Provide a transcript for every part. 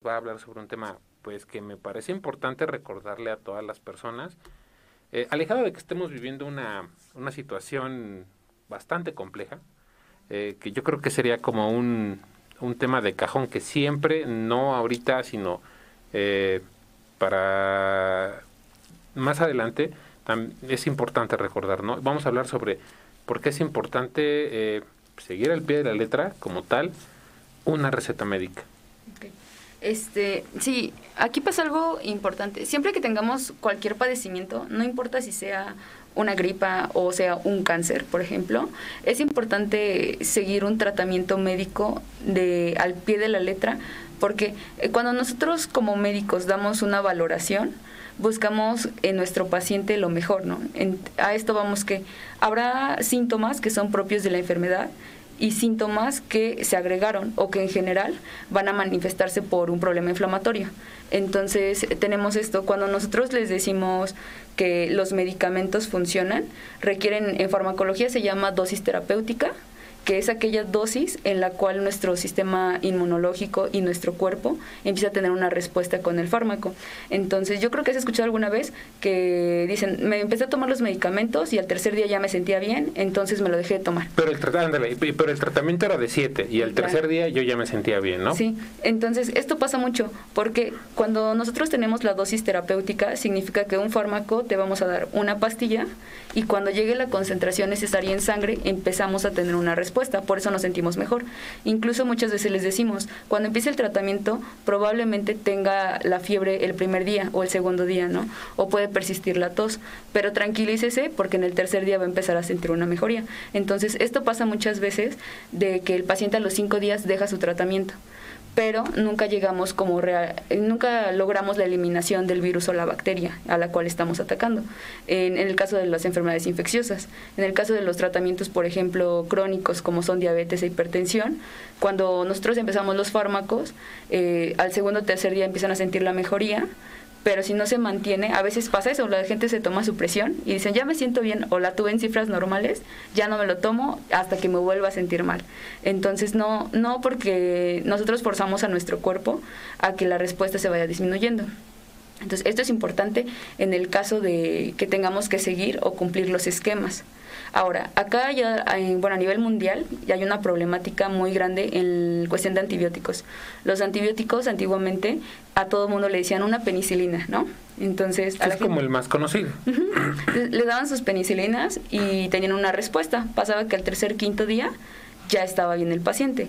Va a hablar sobre un tema pues que me parece importante recordarle a todas las personas, alejado de que estemos viviendo una situación bastante compleja, que yo creo que sería como un tema de cajón que siempre, no ahorita, sino para más adelante, es importante recordar, ¿no? Vamos a hablar sobre por qué es importante seguir al pie de la letra, como tal, una receta médica. Okay. Sí, aquí pasa algo importante. Siempre que tengamos cualquier padecimiento, no importa si sea una gripa o sea un cáncer, por ejemplo, es importante seguir un tratamiento médico al pie de la letra, porque cuando nosotros como médicos damos una valoración, buscamos en nuestro paciente lo mejor, ¿no? A esto vamos que habrá síntomas que son propios de la enfermedad y síntomas que se agregaron o que en general van a manifestarse por un problema inflamatorio. Entonces tenemos esto, cuando nosotros les decimos que los medicamentos funcionan, requieren, en farmacología se llama dosis terapéutica, que es aquella dosis en la cual nuestro sistema inmunológico y nuestro cuerpo empieza a tener una respuesta con el fármaco. Entonces, yo creo que has escuchado alguna vez que dicen, me empecé a tomar los medicamentos y al tercer día ya me sentía bien, entonces me lo dejé de tomar. Pero el tratamiento era de 7 y al tercer día yo ya me sentía bien, ¿no? Sí, entonces esto pasa mucho porque cuando nosotros tenemos la dosis terapéutica significa que un fármaco te vamos a dar una pastilla y cuando llegue la concentración necesaria en sangre empezamos a tener una respuesta, por eso nos sentimos mejor. Incluso muchas veces les decimos, cuando empiece el tratamiento probablemente tenga la fiebre el primer día o el segundo día, ¿no? O puede persistir la tos, pero tranquilícese porque en el tercer día va a empezar a sentir una mejoría. Entonces esto pasa muchas veces de que el paciente a los 5 días deja su tratamiento, pero nunca llegamos nunca logramos la eliminación del virus o la bacteria a la cual estamos atacando. En el caso de las enfermedades infecciosas, en el caso de los tratamientos, por ejemplo, crónicos como son diabetes e hipertensión, cuando nosotros empezamos los fármacos, al segundo o tercer día empiezan a sentir la mejoría, pero si no se mantiene, a veces pasa eso, la gente se toma su presión y dicen, ya me siento bien, o la tuve en cifras normales, ya no me lo tomo hasta que me vuelva a sentir mal. Entonces, no porque nosotros forzamos a nuestro cuerpo a que la respuesta se vaya disminuyendo. Entonces, esto es importante en el caso de que tengamos que seguir o cumplir los esquemas. Ahora, acá ya a nivel mundial ya hay una problemática muy grande en cuestión de antibióticos. Los antibióticos antiguamente a todo mundo le decían una penicilina, ¿no? Entonces es como el más conocido. Le daban sus penicilinas y tenían una respuesta. Pasaba que al tercer, quinto día ya estaba bien el paciente.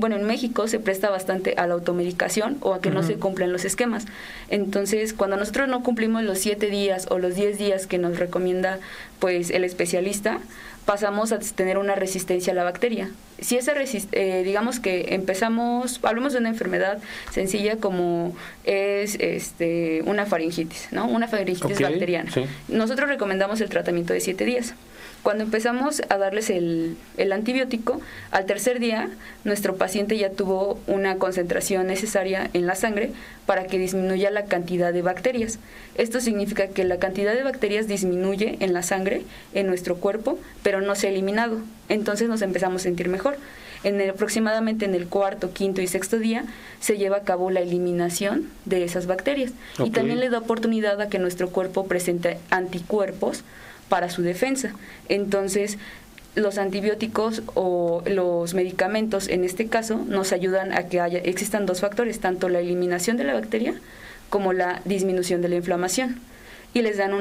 En México se presta bastante a la automedicación o a que no se cumplen los esquemas. Entonces, cuando nosotros no cumplimos los 7 días o los 10 días que nos recomienda pues el especialista, pasamos a tener una resistencia a la bacteria. Si esa digamos que hablemos de una enfermedad sencilla como es una faringitis, ¿no? Una faringitis bacteriana. Sí. Nosotros recomendamos el tratamiento de 7 días. Cuando empezamos a darles el antibiótico, al tercer día nuestro paciente ya tuvo una concentración necesaria en la sangre para que disminuya la cantidad de bacterias. Esto significa que la cantidad de bacterias disminuye en la sangre, en nuestro cuerpo, pero no se ha eliminado. Entonces nos empezamos a sentir mejor. Aproximadamente en el cuarto, quinto y sexto día se lleva a cabo la eliminación de esas bacterias. Okay. Y también le da oportunidad a que nuestro cuerpo presente anticuerpos para su defensa. Entonces, los antibióticos o los medicamentos, en este caso, nos ayudan a que existan 2 factores, tanto la eliminación de la bacteria como la disminución de la inflamación. Y les dan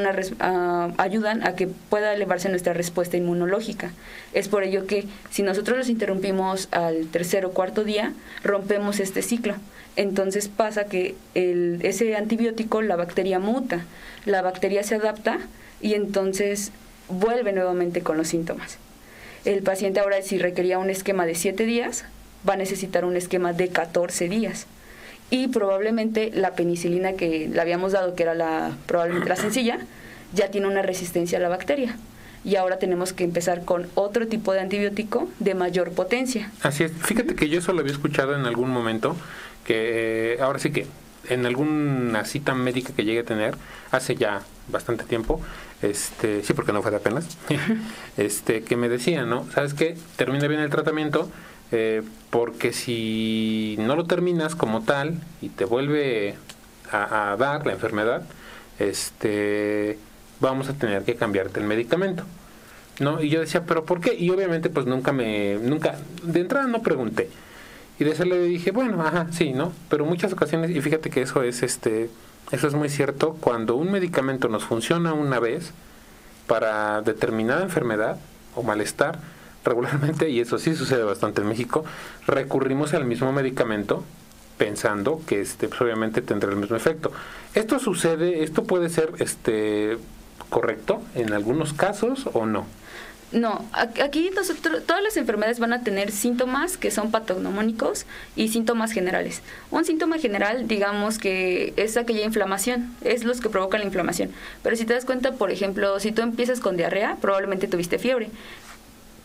ayudan a que pueda elevarse nuestra respuesta inmunológica. Es por ello que si nosotros los interrumpimos al tercer o cuarto día, rompemos este ciclo. Entonces pasa que ese antibiótico, la bacteria muta, la bacteria se adapta y entonces vuelve nuevamente con los síntomas. El paciente ahora, si requería un esquema de 7 días, va a necesitar un esquema de 14 días. Y probablemente la penicilina que le habíamos dado, que era probablemente la sencilla, ya tiene una resistencia a la bacteria. Y ahora tenemos que empezar con otro tipo de antibiótico de mayor potencia. Así es. Fíjate que yo eso lo había escuchado en algún momento, que ahora sí que en alguna cita médica que llegué a tener hace ya bastante tiempo, sí, porque no fue de apenas, que me decían, ¿no? ¿Sabes qué? Termina bien el tratamiento, porque si no lo terminas como tal y te vuelve a dar la enfermedad, vamos a tener que cambiarte el medicamento, ¿no? Y yo decía, ¿pero por qué? Y obviamente pues nunca, de entrada no pregunté. Y de ese le dije, bueno, ajá, sí, ¿no? Pero muchas ocasiones, y fíjate que eso es muy cierto, cuando un medicamento nos funciona una vez para determinada enfermedad o malestar, regularmente, y eso sí sucede bastante en México, recurrimos al mismo medicamento pensando que pues obviamente tendrá el mismo efecto. Esto puede ser correcto en algunos casos o no. No, aquí todas las enfermedades van a tener síntomas que son patognomónicos y síntomas generales. Un síntoma general, digamos que es aquella inflamación, es los que provocan la inflamación. Pero si te das cuenta, por ejemplo, si tú empiezas con diarrea, probablemente tuviste fiebre.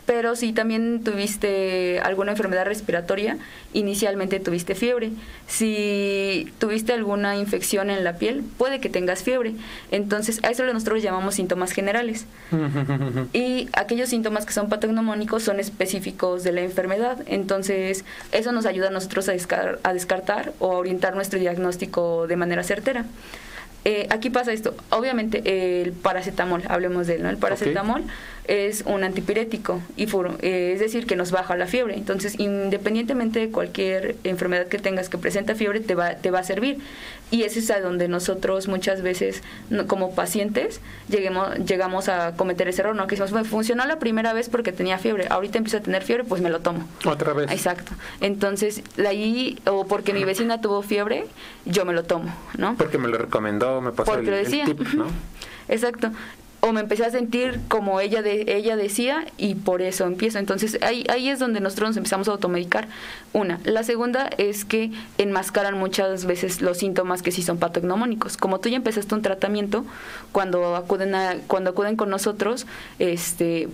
Pero si también tuviste alguna enfermedad respiratoria, inicialmente tuviste fiebre. Si tuviste alguna infección en la piel, puede que tengas fiebre. Entonces, a eso nosotros llamamos síntomas generales. Y aquellos síntomas que son patognomónicos son específicos de la enfermedad. Entonces, eso nos ayuda a nosotros a descartar o a orientar nuestro diagnóstico de manera certera. Aquí pasa esto, obviamente el paracetamol, hablemos de él, ¿no? El paracetamol es un antipirético, es decir, que nos baja la fiebre. Entonces, independientemente de cualquier enfermedad que tengas que presenta fiebre, te va a servir. Y ese es a donde nosotros muchas veces, como pacientes, llegamos a cometer ese error, ¿no? Que decimos, bueno, funcionó la primera vez porque tenía fiebre, ahorita empiezo a tener fiebre, pues me lo tomo. Otra vez. Exacto. Entonces, de ahí, o porque mi vecina tuvo fiebre, yo me lo tomo, ¿no? Porque me lo recomendó, me pasó el tip, ¿no? Exacto. O me empecé a sentir como ella decía y por eso empiezo. Entonces ahí es donde nosotros nos empezamos a automedicar. La segunda es que enmascaran muchas veces los síntomas que sí son patognomónicos. Como tú ya empezaste un tratamiento, cuando acuden con nosotros,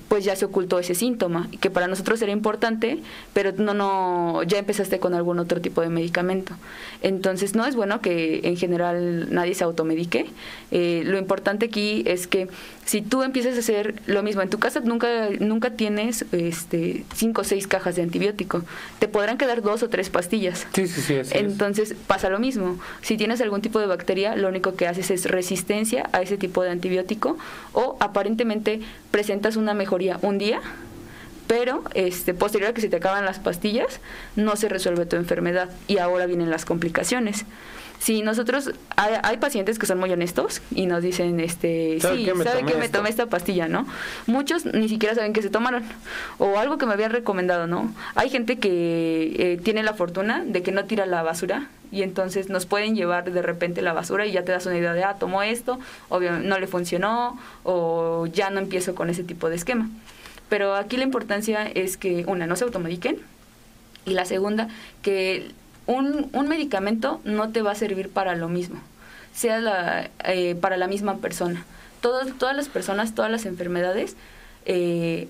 pues ya se ocultó ese síntoma, que para nosotros era importante, pero no ya empezaste con algún otro tipo de medicamento. Entonces no es bueno que en general nadie se automedique. Lo importante aquí es que si tú empiezas a hacer lo mismo en tu casa, nunca tienes 5 o 6 cajas de antibiótico. Te podrán quedar 2 o 3 pastillas. Sí, Entonces pasa lo mismo. Si tienes algún tipo de bacteria, lo único que haces es resistencia a ese tipo de antibiótico, o aparentemente presentas una mejoría un día, pero posterior a que se te acaban las pastillas, no se resuelve tu enfermedad y ahora vienen las complicaciones. Si nosotros, hay pacientes que son muy honestos y nos dicen, ¿sabe que me tomé esta pastilla, no? Muchos ni siquiera saben que se tomaron, o algo que me habían recomendado, ¿no? Hay gente que tiene la fortuna de que no tira la basura, y entonces nos pueden llevar de repente la basura y ya te das una idea de, tomó esto, obviamente no le funcionó, o ya no empiezo con ese tipo de esquema. Pero aquí la importancia es que, no se automediquen, y la segunda, que un medicamento no te va a servir para lo mismo, sea para la misma persona. Todas las personas, todas las enfermedades,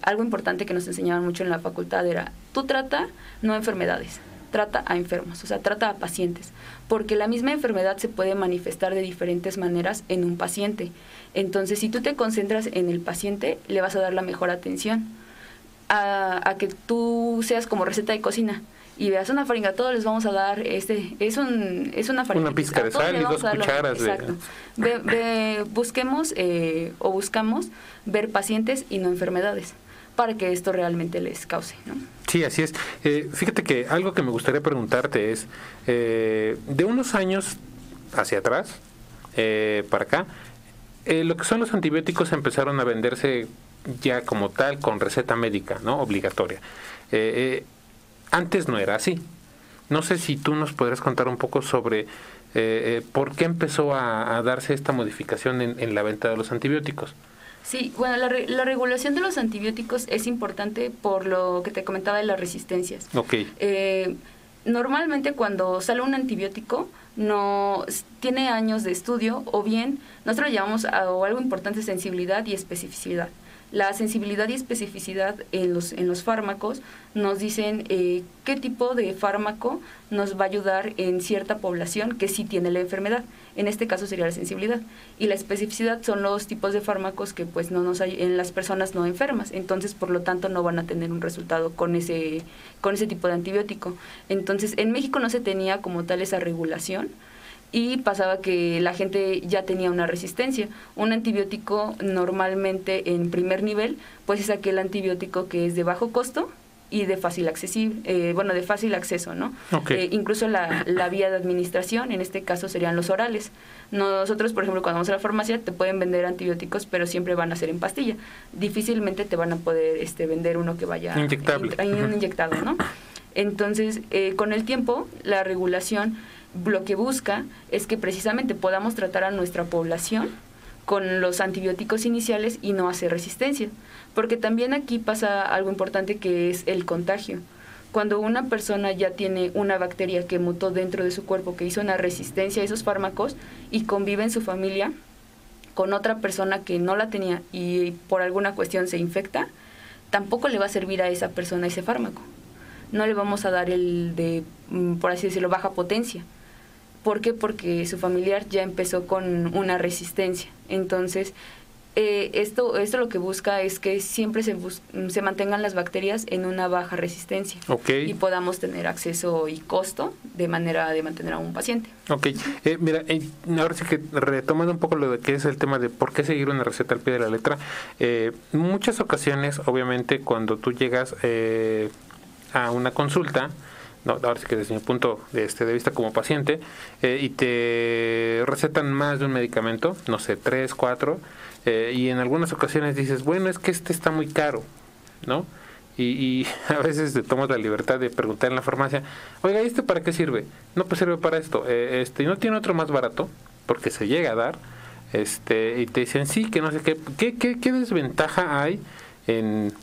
algo importante que nos enseñaban mucho en la facultad era, tú trata no enfermedades, trata a enfermos, o sea, trata a pacientes, porque la misma enfermedad se puede manifestar de diferentes maneras en un paciente. Entonces, si tú te concentras en el paciente, le vas a dar la mejor atención a que tú seas como receta de cocina y veas una faringa, a todos les vamos a dar es una faringa, una pizca de sal y 2 cucharas exacto. Busquemos buscamos ver pacientes y no enfermedades, para que esto realmente les cause, ¿no? Sí, así es. Fíjate que algo que me gustaría preguntarte es, de unos años hacia atrás, para acá, lo que son los antibióticos empezaron a venderse ya como tal con receta médica, ¿no? Obligatoria. Antes no era así. No sé si tú nos podrías contar un poco sobre por qué empezó a darse esta modificación en la venta de los antibióticos. Sí, bueno, la regulación de los antibióticos es importante por lo que te comentaba de las resistencias. Okay. Normalmente cuando sale un antibiótico no tiene años de estudio, o bien nosotros llamamos algo importante, sensibilidad y especificidad. La sensibilidad y especificidad en los fármacos nos dicen qué tipo de fármaco nos va a ayudar en cierta población que sí tiene la enfermedad. En este caso sería la sensibilidad. Y la especificidad son los tipos de fármacos que pues no nos hay en las personas no enfermas. Entonces, por lo tanto, no van a tener un resultado con ese tipo de antibiótico. Entonces, en México no se tenía como tal esa regulación. Y pasaba que la gente ya tenía una resistencia. Un antibiótico normalmente en primer nivel, pues es aquel antibiótico que es de bajo costo y de fácil de fácil acceso, ¿no? Okay. Incluso la vía de administración, en este caso serían los orales. Nosotros, por ejemplo, cuando vamos a la farmacia te pueden vender antibióticos, pero siempre van a ser en pastilla. Difícilmente te van a poder vender uno que vaya inyectable, inyectado, ¿no? Entonces, con el tiempo, la regulación lo que busca es que precisamente podamos tratar a nuestra población con los antibióticos iniciales y no hacer resistencia. Porque también aquí pasa algo importante, que es el contagio. Cuando una persona ya tiene una bacteria que mutó dentro de su cuerpo, que hizo una resistencia a esos fármacos y convive en su familia con otra persona que no la tenía y por alguna cuestión se infecta, tampoco le va a servir a esa persona ese fármaco. No le vamos a dar el de, por así decirlo, baja potencia. ¿Por qué? Porque su familiar ya empezó con una resistencia. Entonces, esto lo que busca es que siempre se mantengan las bacterias en una baja resistencia. Okay. Y podamos tener acceso y costo de manera de mantener a un paciente. Ok, mira, ahora sí que retomando un poco lo de que es el tema de por qué seguir una receta al pie de la letra, muchas ocasiones, obviamente, cuando tú llegas a una consulta, ahora sí que desde mi punto de vista como paciente, y te recetan más de un medicamento, no sé, 3, 4, y en algunas ocasiones dices, bueno, es que este está muy caro, ¿no? Y a veces te tomas la libertad de preguntar en la farmacia, oiga, ¿y este para qué sirve? No, pues sirve para esto, ¿y no tiene otro más barato? Porque se llega a dar, y te dicen, sí, que no sé qué desventaja hay en,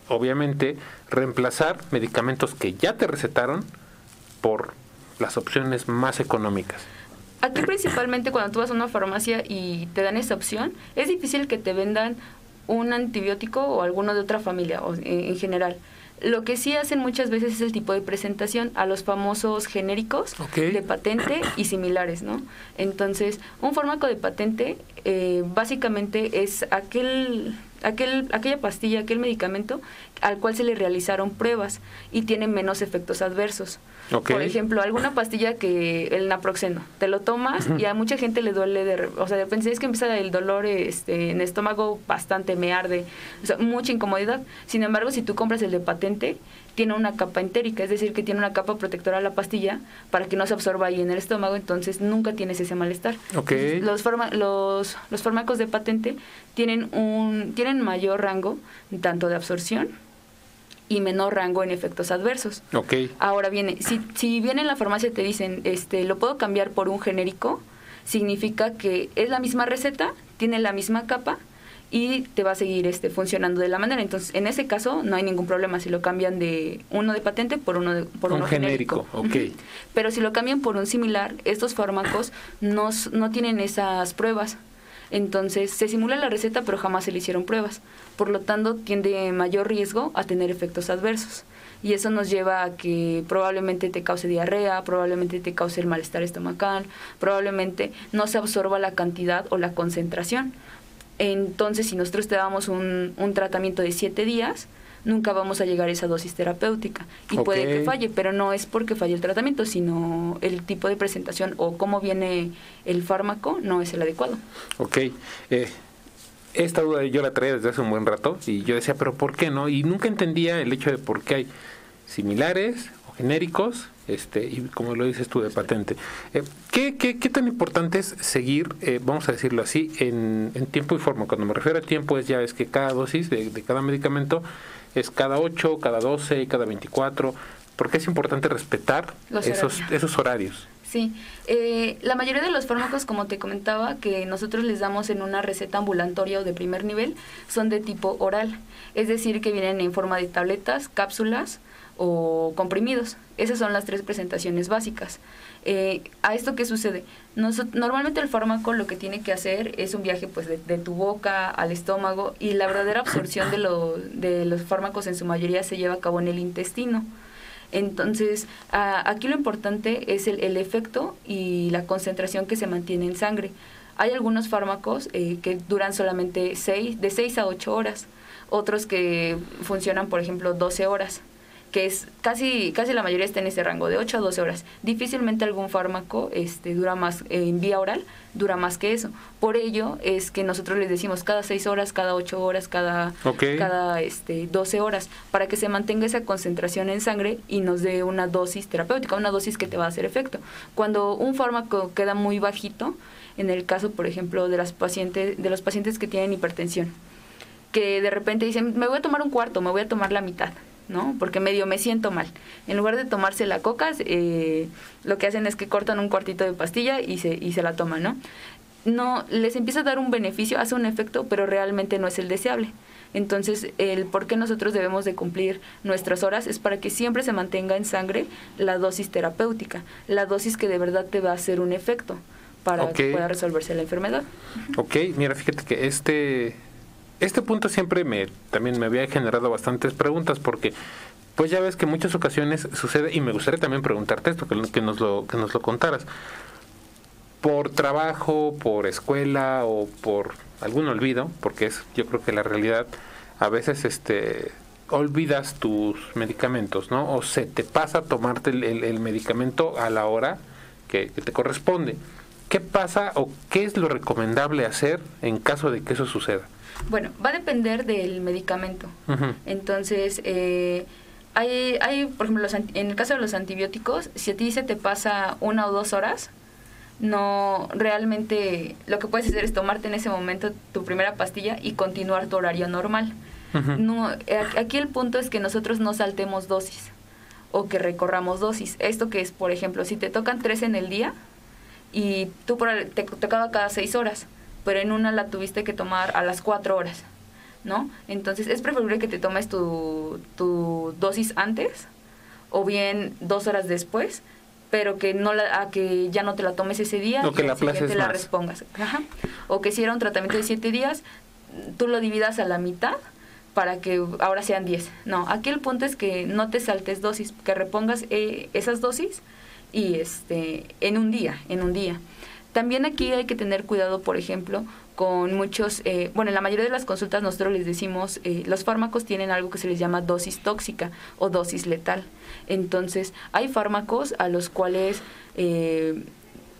obviamente, reemplazar medicamentos que ya te recetaron por las opciones más económicas. Aquí principalmente cuando tú vas a una farmacia y te dan esa opción, es difícil que te vendan un antibiótico o alguno de otra familia o en general. Lo que sí hacen muchas veces es el tipo de presentación a los famosos genéricos de patente y similares, ¿no? Entonces, un fármaco de patente básicamente es aquella pastilla, aquel medicamento al cual se le realizaron pruebas y tiene menos efectos adversos. Okay. Por ejemplo, alguna pastilla que el naproxeno, te lo tomas y a mucha gente le duele, de repente es que empieza el dolor en estómago bastante, me arde, mucha incomodidad. Sin embargo, si tú compras el de patente, tiene una capa entérica, es decir, que tiene una capa protectora a la pastilla para que no se absorba ahí en el estómago, entonces nunca tienes ese malestar. Okay. Los fármacos de patente tienen mayor rango tanto de absorción y menor rango en efectos adversos. Okay. Ahora viene, si viene en la farmacia y te dicen, lo puedo cambiar por un genérico, significa que es la misma receta, tiene la misma capa y te va a seguir funcionando de la manera. Entonces, en ese caso no hay ningún problema si lo cambian de uno de patente por uno genérico. Okay. Pero si lo cambian por un similar, estos fármacos no tienen esas pruebas. Entonces, se simula la receta, pero jamás se le hicieron pruebas. Por lo tanto, tiene mayor riesgo a tener efectos adversos. Y eso nos lleva a que probablemente te cause diarrea, probablemente te cause el malestar estomacal, probablemente no se absorba la cantidad o la concentración. Entonces, si nosotros te damos un tratamiento de 7 días, nunca vamos a llegar a esa dosis terapéutica. Y puede que falle, pero no es porque falle el tratamiento, sino el tipo de presentación o cómo viene el fármaco no es el adecuado. Ok. Esta duda yo la traía desde hace un buen rato y yo decía, pero ¿por qué no? Y nunca entendía el hecho de por qué hay similares o genéricos, y como lo dices tú, de patente. ¿Qué tan importante es seguir, vamos a decirlo así, en tiempo y forma? Cuando me refiero a tiempo es, ya ves que cada dosis de cada medicamento es cada 8, cada 12, cada 24. ¿Por qué es importante respetar esos horarios? Sí, la mayoría de los fármacos, como te comentaba, que nosotros les damos en una receta ambulatoria o de primer nivel, son de tipo oral. Es decir, que vienen en forma de tabletas, cápsulas o comprimidos. Esas son las 3 presentaciones básicas. ¿A esto qué sucede? Normalmente el fármaco lo que tiene que hacer es un viaje pues de tu boca al estómago, y la verdadera absorción de los fármacos en su mayoría se lleva a cabo en el intestino. Entonces, aquí lo importante es el efecto y la concentración que se mantiene en sangre. Hay algunos fármacos que duran solamente de 6 a 8 horas, otros que funcionan, por ejemplo, 12 horas, que es casi la mayoría está en ese rango, de 8 a 12 horas. Difícilmente algún fármaco dura más, en vía oral, dura más que eso. Por ello es que nosotros les decimos cada 6 horas, cada 8 horas, cada 12 horas, para que se mantenga esa concentración en sangre y nos dé una dosis terapéutica, una dosis que te va a hacer efecto. Cuando un fármaco queda muy bajito, en el caso, por ejemplo, de los pacientes que tienen hipertensión, que de repente dicen, me voy a tomar un cuarto, me voy a tomar la mitad, ¿no? Porque medio me siento mal. En lugar de tomarse la coca, lo que hacen es que cortan un cuartito de pastilla y se la toman, ¿no? No, les empieza a dar un beneficio, hace un efecto, pero realmente no es el deseable. Entonces, el por qué nosotros debemos de cumplir nuestras horas es para que siempre se mantenga en sangre la dosis terapéutica, la dosis que de verdad te va a hacer un efecto para que pueda resolverse la enfermedad. Ok, mira, fíjate que este punto siempre también me había generado bastantes preguntas, porque pues ya ves que en muchas ocasiones sucede, y me gustaría también preguntarte esto, que nos lo contaras. Por trabajo, por escuela o por algún olvido, porque yo creo que la realidad, a veces olvidas tus medicamentos, ¿no? O se te pasa tomarte el medicamento a la hora que te corresponde. ¿Qué pasa o qué es lo recomendable hacer en caso de que eso suceda? Bueno, va a depender del medicamento. Uh-huh. Entonces, hay, por ejemplo, en el caso de los antibióticos, si a ti se te pasa 1 o 2 horas, no, realmente lo que puedes hacer es tomarte en ese momento tu primera pastilla y continuar tu horario normal. Uh-huh. No, aquí el punto es que nosotros no saltemos dosis o que recorramos dosis. Esto que es, por ejemplo, si te tocan 3 en el día y tú te tocaba cada 6 horas, pero en una la tuviste que tomar a las 4 horas, ¿no? Entonces es preferible que te tomes tu dosis antes o bien 2 horas después, pero que que ya no te la tomes ese día o que la aplaces la más. Respongas. Ajá. O que si era un tratamiento de 7 días, tú lo dividas a la mitad para que ahora sean 10. No, aquí el punto es que no te saltes dosis, que repongas esas dosis y en un día. También aquí hay que tener cuidado, por ejemplo, con muchos, en la mayoría de las consultas nosotros les decimos, los fármacos tienen algo que se les llama dosis tóxica o dosis letal. Entonces, hay fármacos a los cuales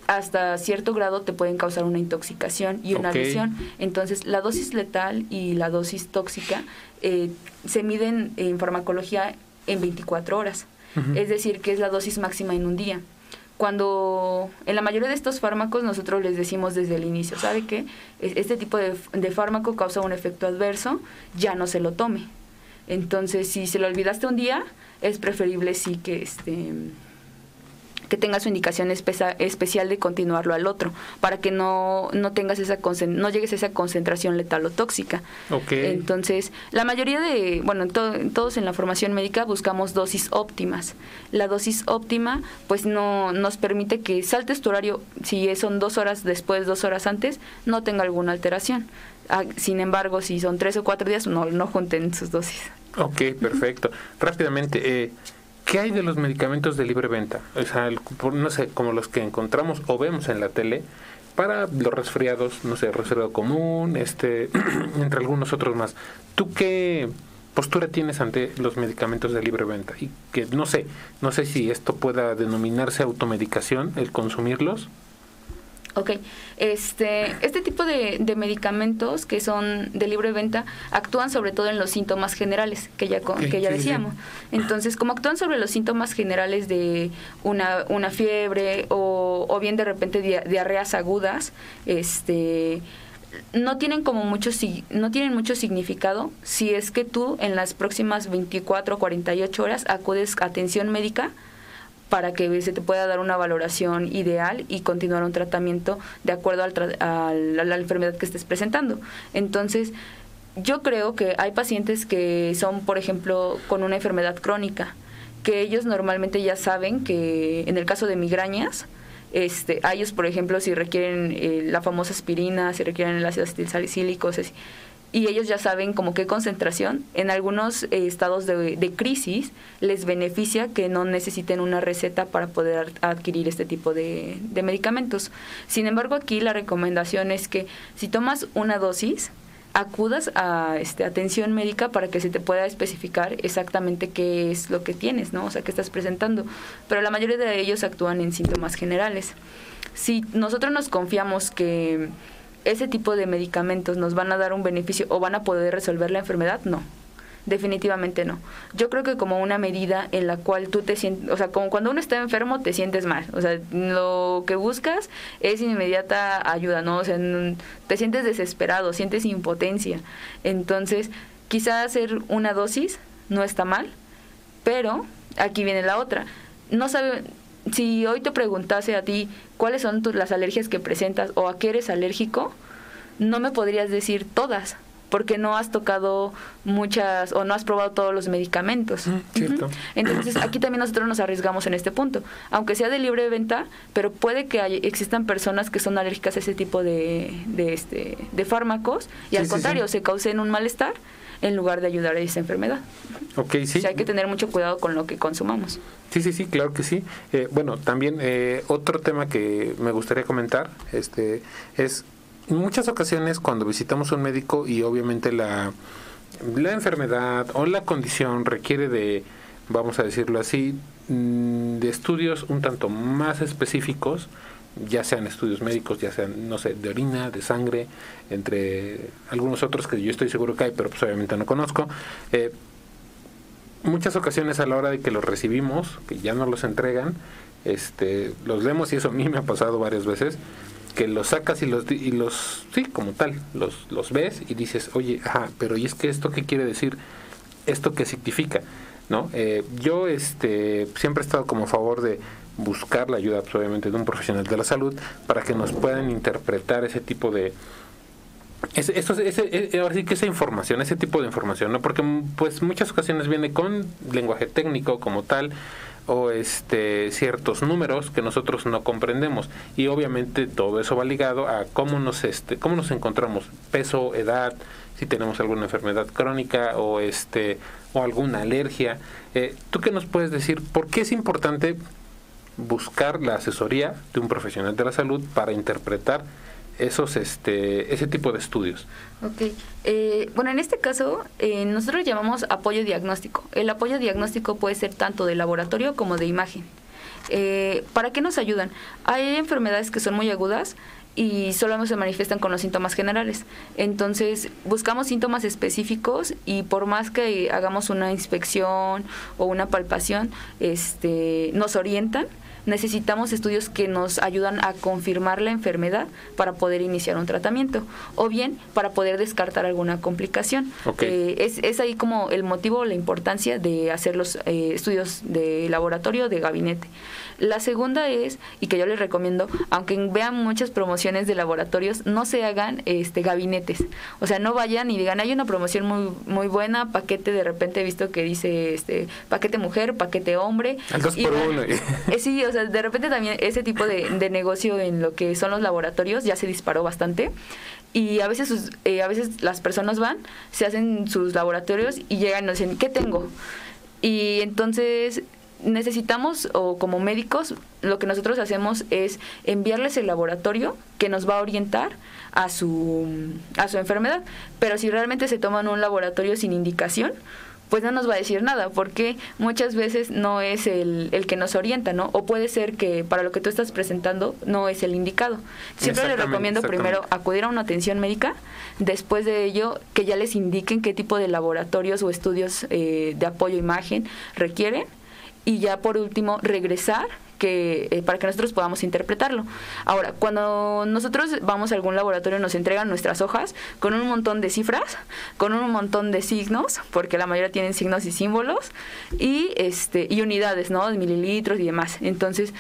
hasta cierto grado te pueden causar una intoxicación y una lesión. Entonces, la dosis letal y la dosis tóxica se miden en farmacología en 24 horas. Uh-huh. Es decir, que es la dosis máxima en un día. Cuando en la mayoría de estos fármacos nosotros les decimos desde el inicio, ¿sabe qué? Este tipo de fármaco causa un efecto adverso, ya no se lo tome. Entonces, si se lo olvidaste un día, es preferible sí que tenga su indicación especial de continuarlo al otro, para que no tengas no llegues a esa concentración letal o tóxica. Okay. Entonces, la mayoría todos en la formación médica buscamos dosis óptimas. La dosis óptima, pues no nos permite que saltes tu horario, si son 2 horas después, 2 horas antes, no tenga alguna alteración. Sin embargo, si son 3 o 4 días, no junten sus dosis. Ok, perfecto. Rápidamente, ¿qué hay de los medicamentos de libre venta? O sea, no sé, como los que encontramos o vemos en la tele, para los resfriados, no sé, resfriado común, entre algunos otros más. ¿Tú qué postura tienes ante los medicamentos de libre venta? Y que no sé si esto pueda denominarse automedicación, el consumirlos. Ok, este tipo de medicamentos que son de libre venta actúan sobre todo en los síntomas generales que ya decíamos. Entonces, como actúan sobre los síntomas generales de una fiebre o bien de repente diarreas agudas, no tienen mucho significado si es que tú en las próximas 24 o 48 horas acudes a atención médica para que se te pueda dar una valoración ideal y continuar un tratamiento de acuerdo a la enfermedad que estés presentando. Entonces, yo creo que hay pacientes que son, por ejemplo, con una enfermedad crónica, que ellos normalmente ya saben que en el caso de migrañas, a ellos, por ejemplo, si requieren la famosa aspirina, si requieren el ácido acetilsalicílico, y ellos ya saben como qué concentración, en algunos estados de crisis les beneficia que no necesiten una receta para poder adquirir este tipo de medicamentos. Sin embargo, aquí la recomendación es que si tomas una dosis, acudas a atención médica para que se te pueda especificar exactamente qué es lo que tienes, ¿no? O sea, qué estás presentando. Pero la mayoría de ellos actúan en síntomas generales. Si nosotros nos confiamos que ese tipo de medicamentos nos van a dar un beneficio o van a poder resolver la enfermedad, no. Definitivamente no. Yo creo que como una medida en la cual tú te sientes, o sea, como cuando uno está enfermo te sientes mal, o sea, lo que buscas es inmediata ayuda, ¿no? O sea, te sientes desesperado, sientes impotencia. Entonces, quizá hacer una dosis no está mal, pero aquí viene la otra. No sabe, si hoy te preguntase a ti cuáles son las alergias que presentas o a qué eres alérgico, no me podrías decir todas, porque no has tocado muchas o no has probado todos los medicamentos. Cierto. Entonces, aquí también nosotros nos arriesgamos en este punto, aunque sea de libre venta, pero puede que existan personas que son alérgicas a ese tipo de fármacos y al contrario, se causen un malestar en lugar de ayudar a esa enfermedad. Okay, sí. O sea, hay que tener mucho cuidado con lo que consumamos. Sí, claro que sí. Bueno, también otro tema que me gustaría comentar es en muchas ocasiones cuando visitamos un médico y obviamente la enfermedad o la condición requiere de, vamos a decirlo así, de estudios un tanto más específicos, ya sean estudios médicos, ya sean, no sé, de orina, de sangre, entre algunos otros que yo estoy seguro que hay, pero pues obviamente no conozco. Muchas ocasiones a la hora de que los recibimos, que ya nos los entregan, los vemos, y eso a mí me ha pasado varias veces, que los sacas y los sí, como tal, los ves y dices, oye, pero ¿y es que esto qué quiere decir? ¿Esto qué significa? ¿No? Yo siempre he estado como a favor de buscar la ayuda, pues, obviamente, de un profesional de la salud para que nos puedan interpretar ese tipo de ahora sí que esa información, ese tipo de información, ¿no? Porque pues muchas ocasiones viene con lenguaje técnico como tal, o ciertos números que nosotros no comprendemos, y obviamente todo eso va ligado a cómo nos encontramos, peso, edad, si tenemos alguna enfermedad crónica o alguna alergia. ¿Tú qué nos puedes decir? ¿Por qué es importante buscar la asesoría de un profesional de la salud para interpretar ese tipo de estudios? Okay. Bueno, en este caso nosotros llamamos apoyo diagnóstico. El apoyo diagnóstico puede ser tanto de laboratorio como de imagen. ¿Para qué nos ayudan? Hay enfermedades que son muy agudas y solo se manifiestan con los síntomas generales. Entonces, buscamos síntomas específicos y por más que hagamos una inspección o una palpación, nos orientan. Necesitamos estudios que nos ayudan a confirmar la enfermedad para poder iniciar un tratamiento o bien para poder descartar alguna complicación. Okay. Es ahí como el motivo, la importancia de hacer los estudios de laboratorio, de gabinete. La segunda es, y que yo les recomiendo, aunque vean muchas promociones de laboratorios, no se hagan gabinetes. O sea, no vayan y digan, hay una promoción muy muy buena, paquete, de repente he visto que dice paquete mujer, paquete hombre. Al 2 por 1. Sí, o sea, de repente también ese tipo de negocio en lo que son los laboratorios ya se disparó bastante. Y a veces las personas van, se hacen sus laboratorios y llegan y nos dicen, ¿qué tengo? Y entonces necesitamos, o como médicos, lo que nosotros hacemos es enviarles el laboratorio que nos va a orientar a su enfermedad. Pero si realmente se toman un laboratorio sin indicación, pues no nos va a decir nada, porque muchas veces no es el que nos orienta, ¿no? O puede ser que para lo que tú estás presentando no es el indicado. Siempre les recomiendo primero acudir a una atención médica, después de ello que ya les indiquen qué tipo de laboratorios o estudios de apoyo a imagen requieren, y ya por último regresar para que nosotros podamos interpretarlo. Ahora, cuando nosotros vamos a algún laboratorio, nos entregan nuestras hojas con un montón de cifras, con un montón de signos, porque la mayoría tienen signos y símbolos, y unidades, ¿no? De mililitros y demás. Entonces,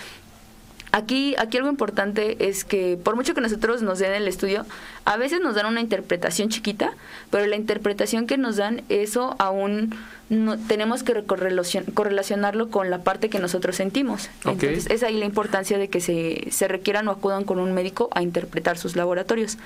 Aquí algo importante es que por mucho que nosotros nos den el estudio, a veces nos dan una interpretación chiquita, pero la interpretación que nos dan, eso aún no, tenemos que correlacionarlo con la parte que nosotros sentimos. Okay. Entonces es ahí la importancia de que se requieran o acudan con un médico a interpretar sus laboratorios.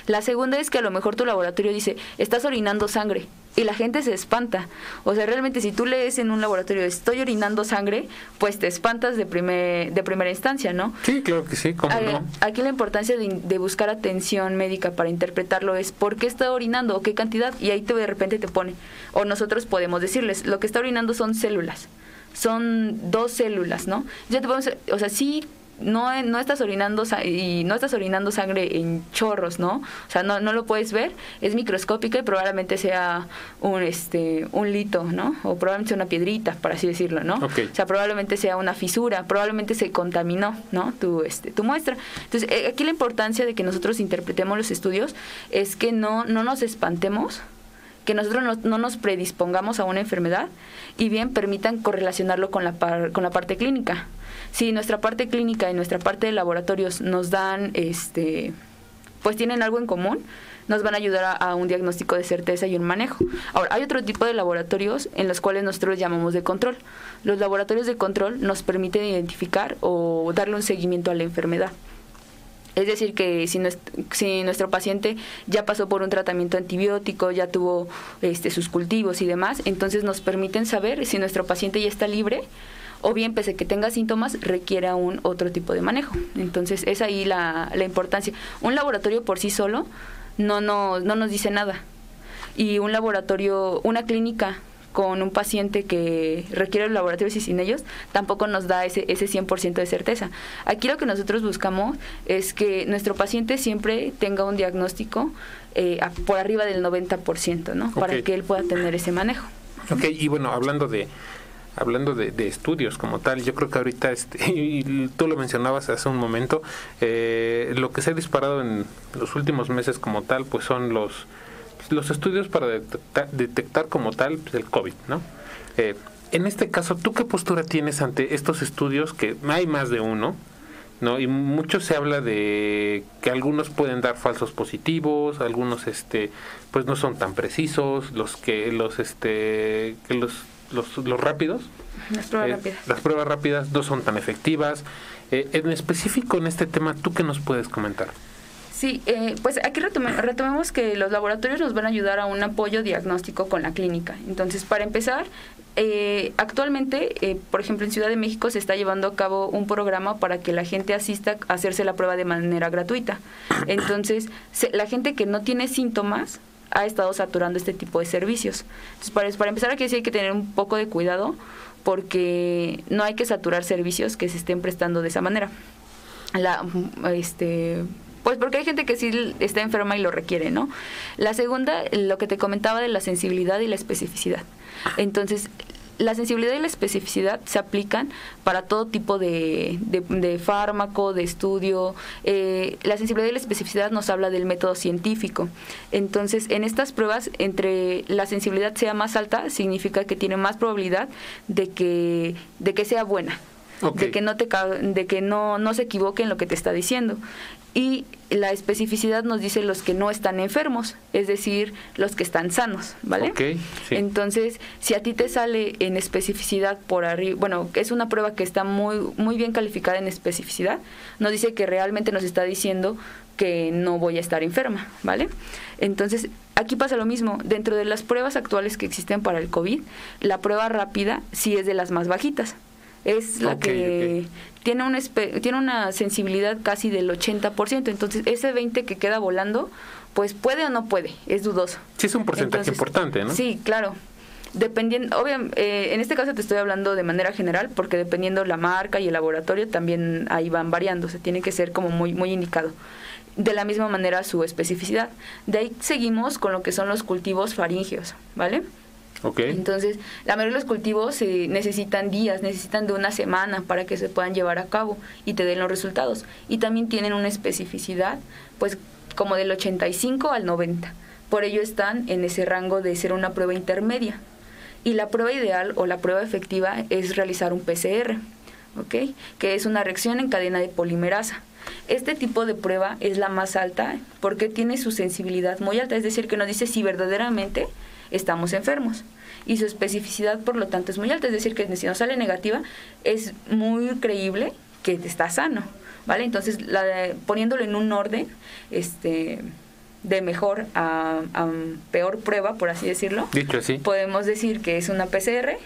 La segunda es que a lo mejor tu laboratorio dice, estás orinando sangre, y la gente se espanta. O sea, realmente si tú lees en un laboratorio, estoy orinando sangre, pues te espantas de primera instancia, ¿no? Sí, claro que sí, ¿cómo no? Aquí la importancia de buscar atención médica para interpretarlo es ¿por qué está orinando o qué cantidad? Y ahí de repente te pone, o nosotros podemos decirles, lo que está orinando son células, son 2 células, ¿no? Ya te podemos, o sea, sí, no estás orinando y no estás orinando sangre en chorros, ¿no? O sea, no lo puedes ver, es microscópica y probablemente sea un lito, ¿no? O probablemente sea una piedrita, por así decirlo, ¿no? Okay. O sea, probablemente sea una fisura, probablemente se contaminó, ¿no? Tu muestra. Entonces, aquí la importancia de que nosotros interpretemos los estudios es que no nos espantemos, que nosotros no nos predispongamos a una enfermedad y bien permitan correlacionarlo con la parte clínica. Si nuestra parte clínica y nuestra parte de laboratorios nos dan, pues tienen algo en común, nos van a ayudar a un diagnóstico de certeza y un manejo. Ahora, hay otro tipo de laboratorios en los cuales nosotros llamamos de control. Los laboratorios de control nos permiten identificar o darle un seguimiento a la enfermedad. Es decir, que si nuestro paciente ya pasó por un tratamiento antibiótico, ya tuvo sus cultivos y demás, entonces nos permiten saber si nuestro paciente ya está libre o bien, pese a que tenga síntomas, requiera otro tipo de manejo. Entonces, es ahí la importancia. Un laboratorio por sí solo no nos dice nada. Y un laboratorio, una clínica con un paciente que requiere los laboratorios y sin ellos, tampoco nos da ese 100% de certeza. Aquí lo que nosotros buscamos es que nuestro paciente siempre tenga un diagnóstico por arriba del 90%, ¿no? Okay. Para que él pueda tener ese manejo. Ok, y bueno, hablando de estudios como tal, yo creo que ahorita, y tú lo mencionabas hace un momento, lo que se ha disparado en los últimos meses como tal, pues son los estudios para detectar como tal el COVID, ¿no? En este caso, ¿tú qué postura tienes ante estos estudios, que hay más de uno, ¿no? Y mucho se habla de que algunos pueden dar falsos positivos, algunos pues no son tan precisos, los rápidos, las pruebas rápidas no son tan efectivas. En específico en este tema, ¿tú qué nos puedes comentar? Sí, pues aquí retomemos que los laboratorios nos van a ayudar a un apoyo diagnóstico con la clínica. Entonces, para empezar, actualmente, por ejemplo, en Ciudad de México se está llevando a cabo un programa para que la gente asista a hacerse la prueba de manera gratuita. Entonces, la gente que no tiene síntomas ha estado saturando este tipo de servicios. Entonces, para empezar, aquí sí hay que tener un poco de cuidado porque no hay que saturar servicios que se estén prestando de esa manera. Pues porque hay gente que sí está enferma y lo requiere, ¿no? La segunda, lo que te comentaba de la sensibilidad y la especificidad. Entonces, la sensibilidad y la especificidad se aplican para todo tipo de fármaco, de estudio. La sensibilidad y la especificidad nos habla del método científico. Entonces, en estas pruebas, entre la sensibilidad sea más alta, significa que tiene más probabilidad de que sea buena. Okay. De que no se equivoque en lo que te está diciendo. Y la especificidad nos dice los que no están enfermos, es decir, los que están sanos, ¿vale? Okay, sí. Entonces, si a ti te sale en especificidad por arriba, bueno, es una prueba que está muy, muy bien calificada en especificidad, nos dice que realmente nos está diciendo que no voy a estar enferma, ¿vale? Entonces, aquí pasa lo mismo. Dentro de las pruebas actuales que existen para el COVID, la prueba rápida sí es de las más bajitas. Es la que tiene una sensibilidad casi del 80%. Entonces, ese 20% que queda volando, pues puede o no puede, es dudoso. Sí, es un porcentaje importante, ¿no? Sí, claro. Dependiendo, obviamente, en este caso te estoy hablando de manera general, porque dependiendo la marca y el laboratorio, también ahí van variando. Se tiene que ser como muy, muy indicado. De la misma manera su especificidad. De ahí seguimos con lo que son los cultivos faríngeos, ¿vale? Okay. Entonces, la mayoría de los cultivos necesitan días, necesitan de una semana para que se puedan llevar a cabo y te den los resultados. Y también tienen una especificidad, pues, como del 85 al 90. Por ello están en ese rango de ser una prueba intermedia. Y la prueba ideal o la prueba efectiva es realizar un PCR. ¿ok? Que es una reacción en cadena de polimerasa. Este tipo de prueba es la más alta porque tiene su sensibilidad muy alta, es decir, que nos dice si verdaderamente estamos enfermos. Y su especificidad, por lo tanto, es muy alta, es decir, que si nos sale negativa, es muy creíble que está sano, ¿vale? Entonces, poniéndolo en un orden, de mejor a peor prueba, por así decirlo, dicho así, podemos decir que es una PCR,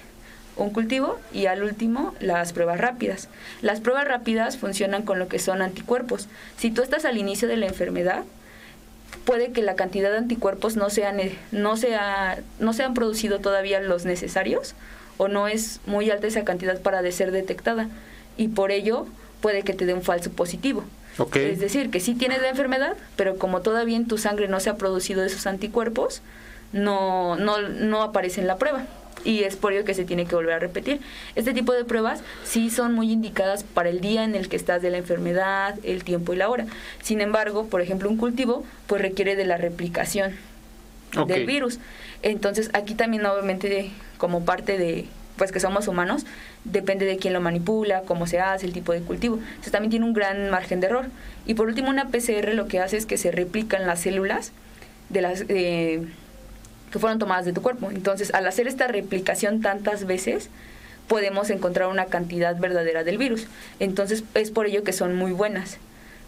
un cultivo y al último las pruebas rápidas. Las pruebas rápidas funcionan con lo que son anticuerpos. Si tú estás al inicio de la enfermedad, puede que la cantidad de anticuerpos no se han producido todavía los necesarios o no es muy alta esa cantidad para ser detectada y por ello puede que te dé un falso positivo. Okay. Es decir, que sí tienes la enfermedad, pero como todavía en tu sangre no se ha producido esos anticuerpos, no aparece en la prueba. Y es por ello que se tiene que volver a repetir. Este tipo de pruebas sí son muy indicadas para el día en el que estás de la enfermedad, el tiempo y la hora. Sin embargo, por ejemplo, un cultivo pues requiere de la replicación del virus. Entonces, aquí también obviamente como parte de pues que somos humanos, depende de quién lo manipula, cómo se hace, el tipo de cultivo. Entonces también tiene un gran margen de error. Y por último, una PCR lo que hace es que se replican las células de las que fueron tomadas de tu cuerpo. Entonces, al hacer esta replicación tantas veces, podemos encontrar una cantidad verdadera del virus. Entonces, es por ello que son muy buenas,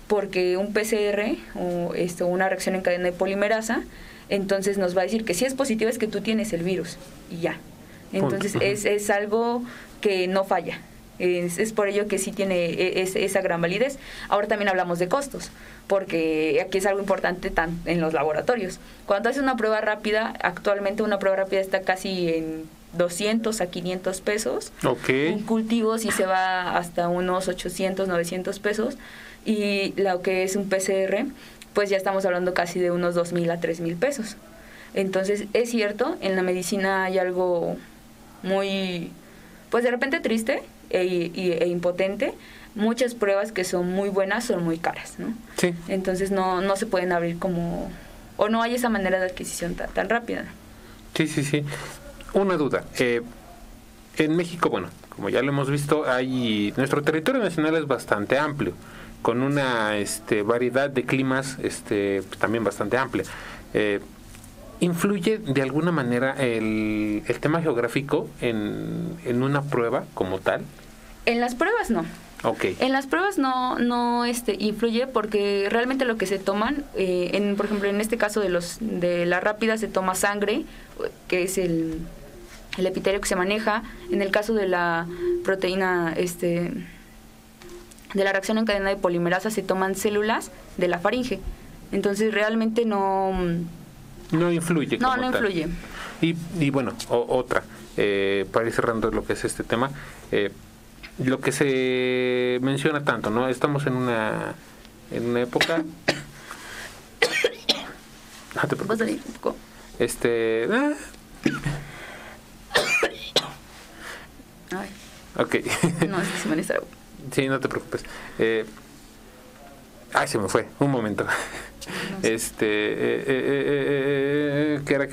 porque un PCR o una reacción en cadena de polimerasa, entonces nos va a decir que si es positivo es que tú tienes el virus y ya. Entonces, es algo que no falla. Es por ello que sí tiene esa gran validez. Ahora también hablamos de costos, porque aquí es algo importante en los laboratorios. Cuando haces una prueba rápida, actualmente una prueba rápida está casi en 200 a 500 pesos. Un cultivo sí se va hasta unos 800, 900 pesos. Y lo que es un PCR, pues ya estamos hablando casi de unos 2,000 a 3,000 pesos. Entonces, es cierto, en la medicina hay algo muy, pues de repente triste e impotente. Muchas pruebas que son muy buenas son muy caras, ¿no? Sí. Entonces no se pueden abrir como, o no hay esa manera de adquisición tan rápida. Sí. Una duda. En México, bueno, como ya lo hemos visto, nuestro territorio nacional es bastante amplio, con una variedad de climas también bastante amplia. ¿Influye de alguna manera el tema geográfico en una prueba como tal? En las pruebas no. Okay. En las pruebas no influye porque realmente lo que se toman, por ejemplo, en este caso de la rápida se toma sangre, que es el epitelio que se maneja. En el caso de la proteína, de la reacción en cadena de polimerasa se toman células de la faringe. Entonces realmente no influye. No influye. Y bueno, otra, para ir cerrando lo que es este tema, lo que se menciona tanto, ¿no? Estamos en una época. No te preocupes. ¿Vas a salir un poco? Ay. Ok. No, es que se me necesita. Sí, no te preocupes. Se me fue. Un momento. No sé. ¿Qué era?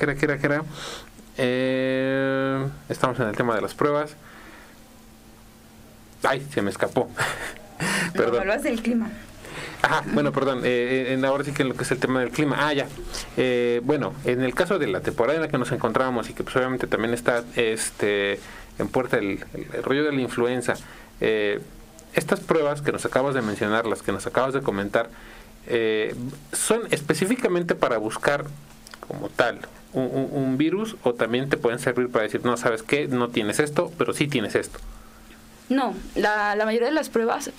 Estamos en el tema de las pruebas. Se me escapó. Perdón. No, hablas del clima. Bueno, perdón. Ahora sí que lo que es el tema del clima. Ya. Bueno, en el caso de la temporada en la que nos encontrábamos y que pues obviamente también está en puerta el rollo de la influenza, estas pruebas que nos acabas de mencionar, las que nos acabas de comentar, ¿son específicamente para buscar como tal un virus o también te pueden servir para decir, no, ¿sabes qué? No tienes esto, pero sí tienes esto? No, la mayoría de las pruebas,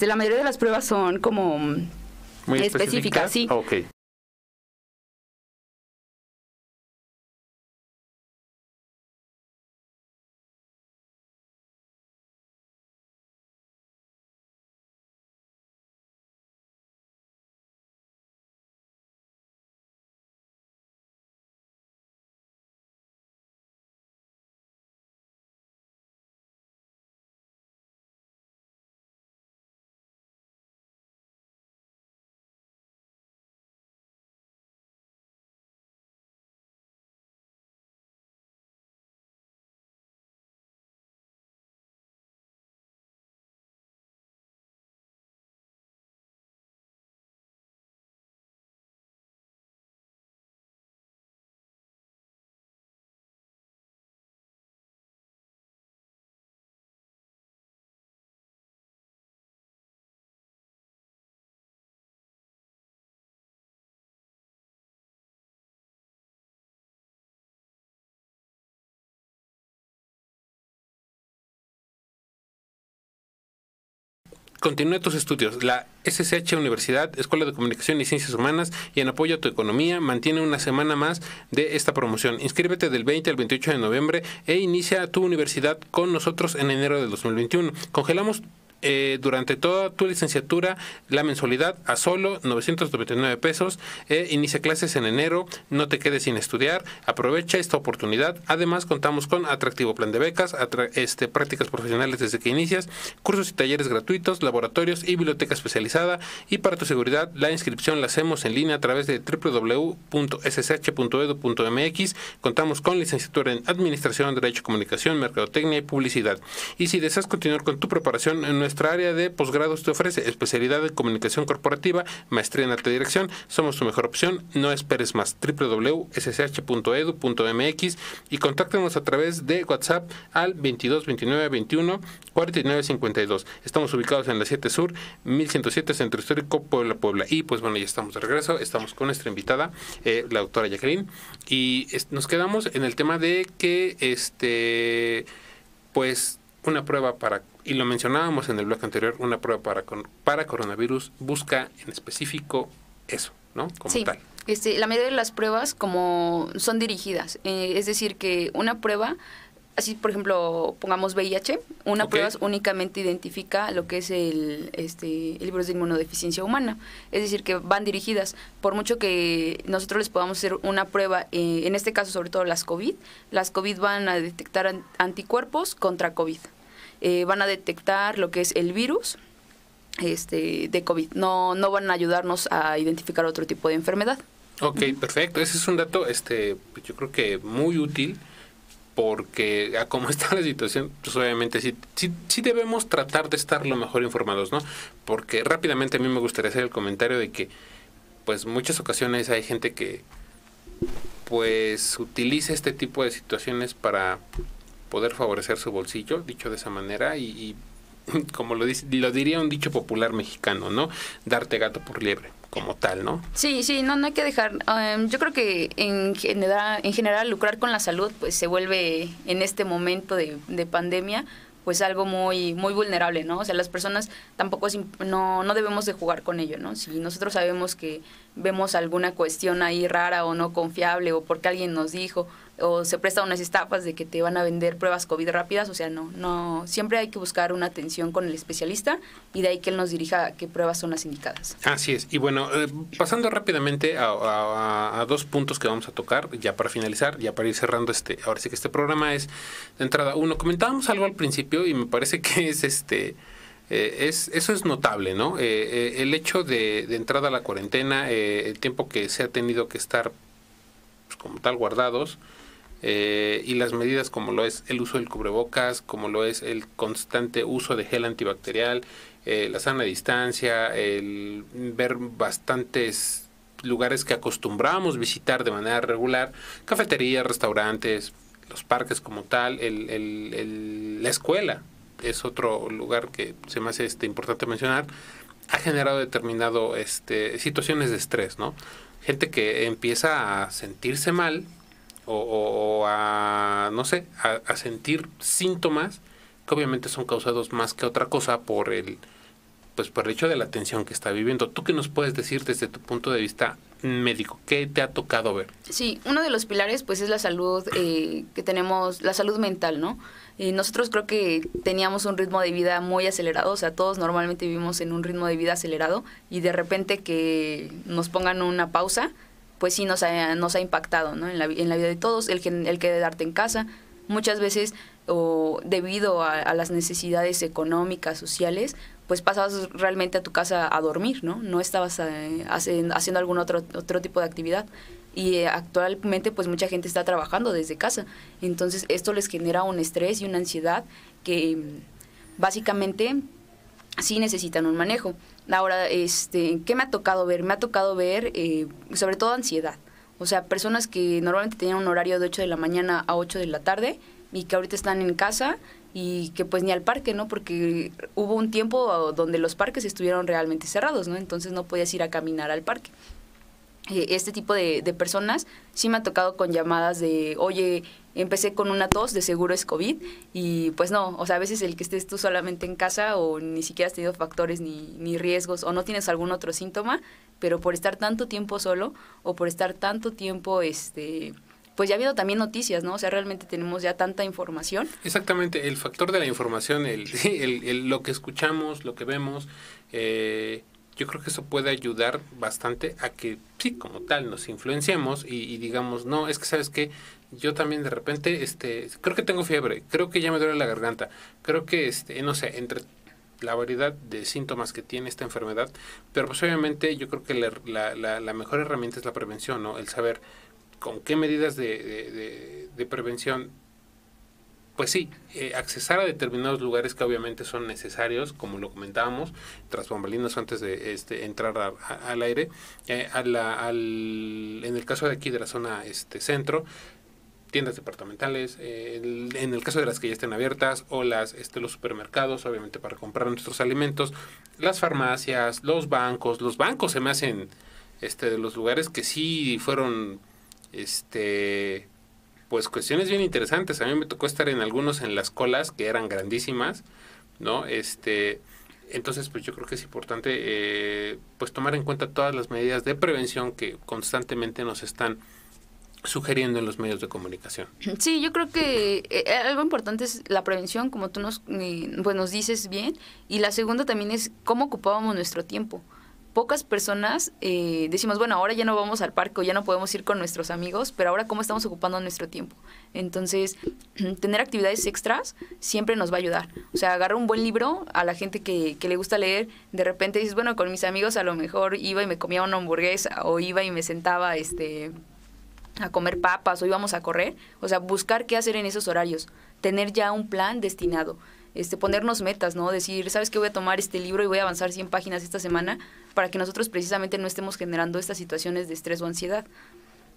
la mayoría de las pruebas son como muy específicas, sí. Okay. continúa tus estudios. La SSH Universidad, Escuela de Comunicación y Ciencias Humanas, y en apoyo a tu economía, mantiene una semana más de esta promoción. Inscríbete del 20 al 28 de noviembre e inicia tu universidad con nosotros en enero del 2021. Congelamos durante toda tu licenciatura la mensualidad a solo 999 pesos. Inicia clases en enero, no te quedes sin estudiar, aprovecha esta oportunidad. Además, contamos con atractivo plan de becas, prácticas profesionales desde que inicias, cursos y talleres gratuitos, laboratorios y biblioteca especializada. Y para tu seguridad, la inscripción la hacemos en línea a través de www.ssh.edu.mx. Contamos con licenciatura en Administración, Derecho, Comunicación, Mercadotecnia y Publicidad. Y si deseas continuar con tu preparación, en nuestra área de posgrados te ofrece especialidad en comunicación corporativa, maestría en arte y dirección. Somos tu mejor opción. No esperes más. www.ssh.edu.mx y contáctanos a través de WhatsApp al 22 29 21 49 52. Estamos ubicados en la 7 Sur, 1107 Centro Histórico, Puebla. Y pues bueno, ya estamos de regreso. Estamos con nuestra invitada, la doctora Jacqueline, y nos quedamos en el tema de que pues una prueba y lo mencionábamos en el bloque anterior, una prueba para coronavirus busca en específico eso, ¿no? Como tal. La mayoría de las pruebas como son dirigidas, es decir, que una prueba, así por ejemplo, pongamos VIH, una prueba únicamente identifica lo que es el virus de inmunodeficiencia humana, es decir, que van dirigidas. Por mucho que nosotros les podamos hacer una prueba, en este caso sobre todo las COVID van a detectar anticuerpos contra COVID. Van a detectar lo que es el virus de COVID. No van a ayudarnos a identificar otro tipo de enfermedad. Ok, perfecto. Ese es un dato, yo creo que muy útil, porque a cómo está la situación, pues obviamente sí debemos tratar de estar lo mejor informados, ¿no? Porque rápidamente a mí me gustaría hacer el comentario de que, pues muchas ocasiones hay gente que, pues utiliza este tipo de situaciones para poder favorecer su bolsillo, dicho de esa manera, y como lo diría un dicho popular mexicano, ¿no? Darte gato por liebre, como tal, ¿no? Sí, no hay que dejar. Yo creo que en general lucrar con la salud, pues se vuelve en este momento de pandemia, pues algo muy muy vulnerable, ¿no? O sea, las personas tampoco no debemos de jugar con ello, ¿no? Si nosotros sabemos que vemos alguna cuestión ahí rara o no confiable, o porque alguien nos dijo, o se presta unas estafas de que te van a vender pruebas COVID rápidas, o sea, no, siempre hay que buscar una atención con el especialista y de ahí que él nos dirija a qué pruebas son las indicadas. Así es. Y bueno, pasando rápidamente a dos puntos que vamos a tocar ya para finalizar, ya para ir cerrando ahora sí que este programa es, de entrada, comentábamos algo al principio y me parece que es eso es notable, ¿no? El hecho de entrada a la cuarentena, el tiempo que se ha tenido que estar pues, como tal guardados, y las medidas como lo es el uso del cubrebocas, como lo es el constante uso de gel antibacterial, la sana distancia, el ver bastantes lugares que acostumbramos visitar de manera regular, cafeterías, restaurantes, los parques como tal, la escuela es otro lugar que se me hace importante mencionar, ha generado determinado situaciones de estrés, ¿no? Gente que empieza a sentirse mal o a, no sé, a sentir síntomas que obviamente son causados más que otra cosa por el hecho de la tensión que está viviendo. ¿Tú qué nos puedes decir desde tu punto de vista médico? ¿Qué te ha tocado ver? Sí, uno de los pilares pues es la salud que tenemos, la salud mental, ¿no? Nosotros creo que teníamos un ritmo de vida muy acelerado, o sea, todos normalmente vivimos en un ritmo de vida acelerado y de repente que nos pongan una pausa, pues sí nos ha impactado, ¿no? En la vida de todos, el quedarte en casa, muchas veces o debido a las necesidades económicas, sociales, pues pasabas realmente a tu casa a dormir, ¿no? No estabas haciendo algún otro tipo de actividad. Y actualmente pues mucha gente está trabajando desde casa. Entonces esto les genera un estrés y una ansiedad que básicamente sí necesitan un manejo. Ahora, ¿qué me ha tocado ver? Me ha tocado ver sobre todo ansiedad. O sea, personas que normalmente tenían un horario de 8 de la mañana a 8 de la tarde y que ahorita están en casa y que pues ni al parque, ¿no? Porque hubo un tiempo donde los parques estuvieron realmente cerrados, ¿no? Entonces no podías ir a caminar al parque. este tipo de personas, sí me ha tocado con llamadas de, oye, empecé con una tos, de seguro es COVID, y pues no, o sea, a veces el que estés tú solamente en casa o ni siquiera has tenido factores ni riesgos o no tienes algún otro síntoma, pero por estar tanto tiempo solo o por estar tanto tiempo, pues ya ha habido también noticias, ¿no? O sea, realmente tenemos ya tanta información. Exactamente, el factor de la información, lo que escuchamos, lo que vemos, yo creo que eso puede ayudar bastante a que, sí, como tal, nos influenciemos y digamos, no, es que, ¿sabes qué? Yo también de repente, creo que tengo fiebre, creo que ya me duele la garganta, creo que, no sé, entre la variedad de síntomas que tiene esta enfermedad, pero pues obviamente yo creo que la mejor herramienta es la prevención, ¿no? El saber con qué medidas de prevención, pues sí, accesar a determinados lugares que obviamente son necesarios, como lo comentábamos, tras bambalinas antes de entrar al aire, en el caso de aquí de la zona centro, tiendas departamentales, en el caso de las que ya estén abiertas, o los supermercados, obviamente para comprar nuestros alimentos, las farmacias, los bancos se me hacen de los lugares que sí fueron pues cuestiones bien interesantes. A mí me tocó estar en algunos en las colas que eran grandísimas, ¿no? Entonces, pues yo creo que es importante pues tomar en cuenta todas las medidas de prevención que constantemente nos están sugiriendo en los medios de comunicación. Sí, yo creo que algo importante es la prevención, como tú nos dices bien, y la segunda también es cómo ocupábamos nuestro tiempo. Pocas personas decimos, bueno, ahora ya no vamos al parque o ya no podemos ir con nuestros amigos, pero ahora cómo estamos ocupando nuestro tiempo. Entonces, tener actividades extras siempre nos va a ayudar. O sea, agarrar un buen libro a la gente que le gusta leer, de repente dices, bueno, con mis amigos a lo mejor iba y me comía una hamburguesa o iba y me sentaba a comer papas o íbamos a correr. O sea, buscar qué hacer en esos horarios, tener ya un plan destinado. Ponernos metas, ¿no? Decir, ¿sabes qué? Voy a tomar este libro y voy a avanzar 100 páginas esta semana para que nosotros precisamente no estemos generando estas situaciones de estrés o ansiedad.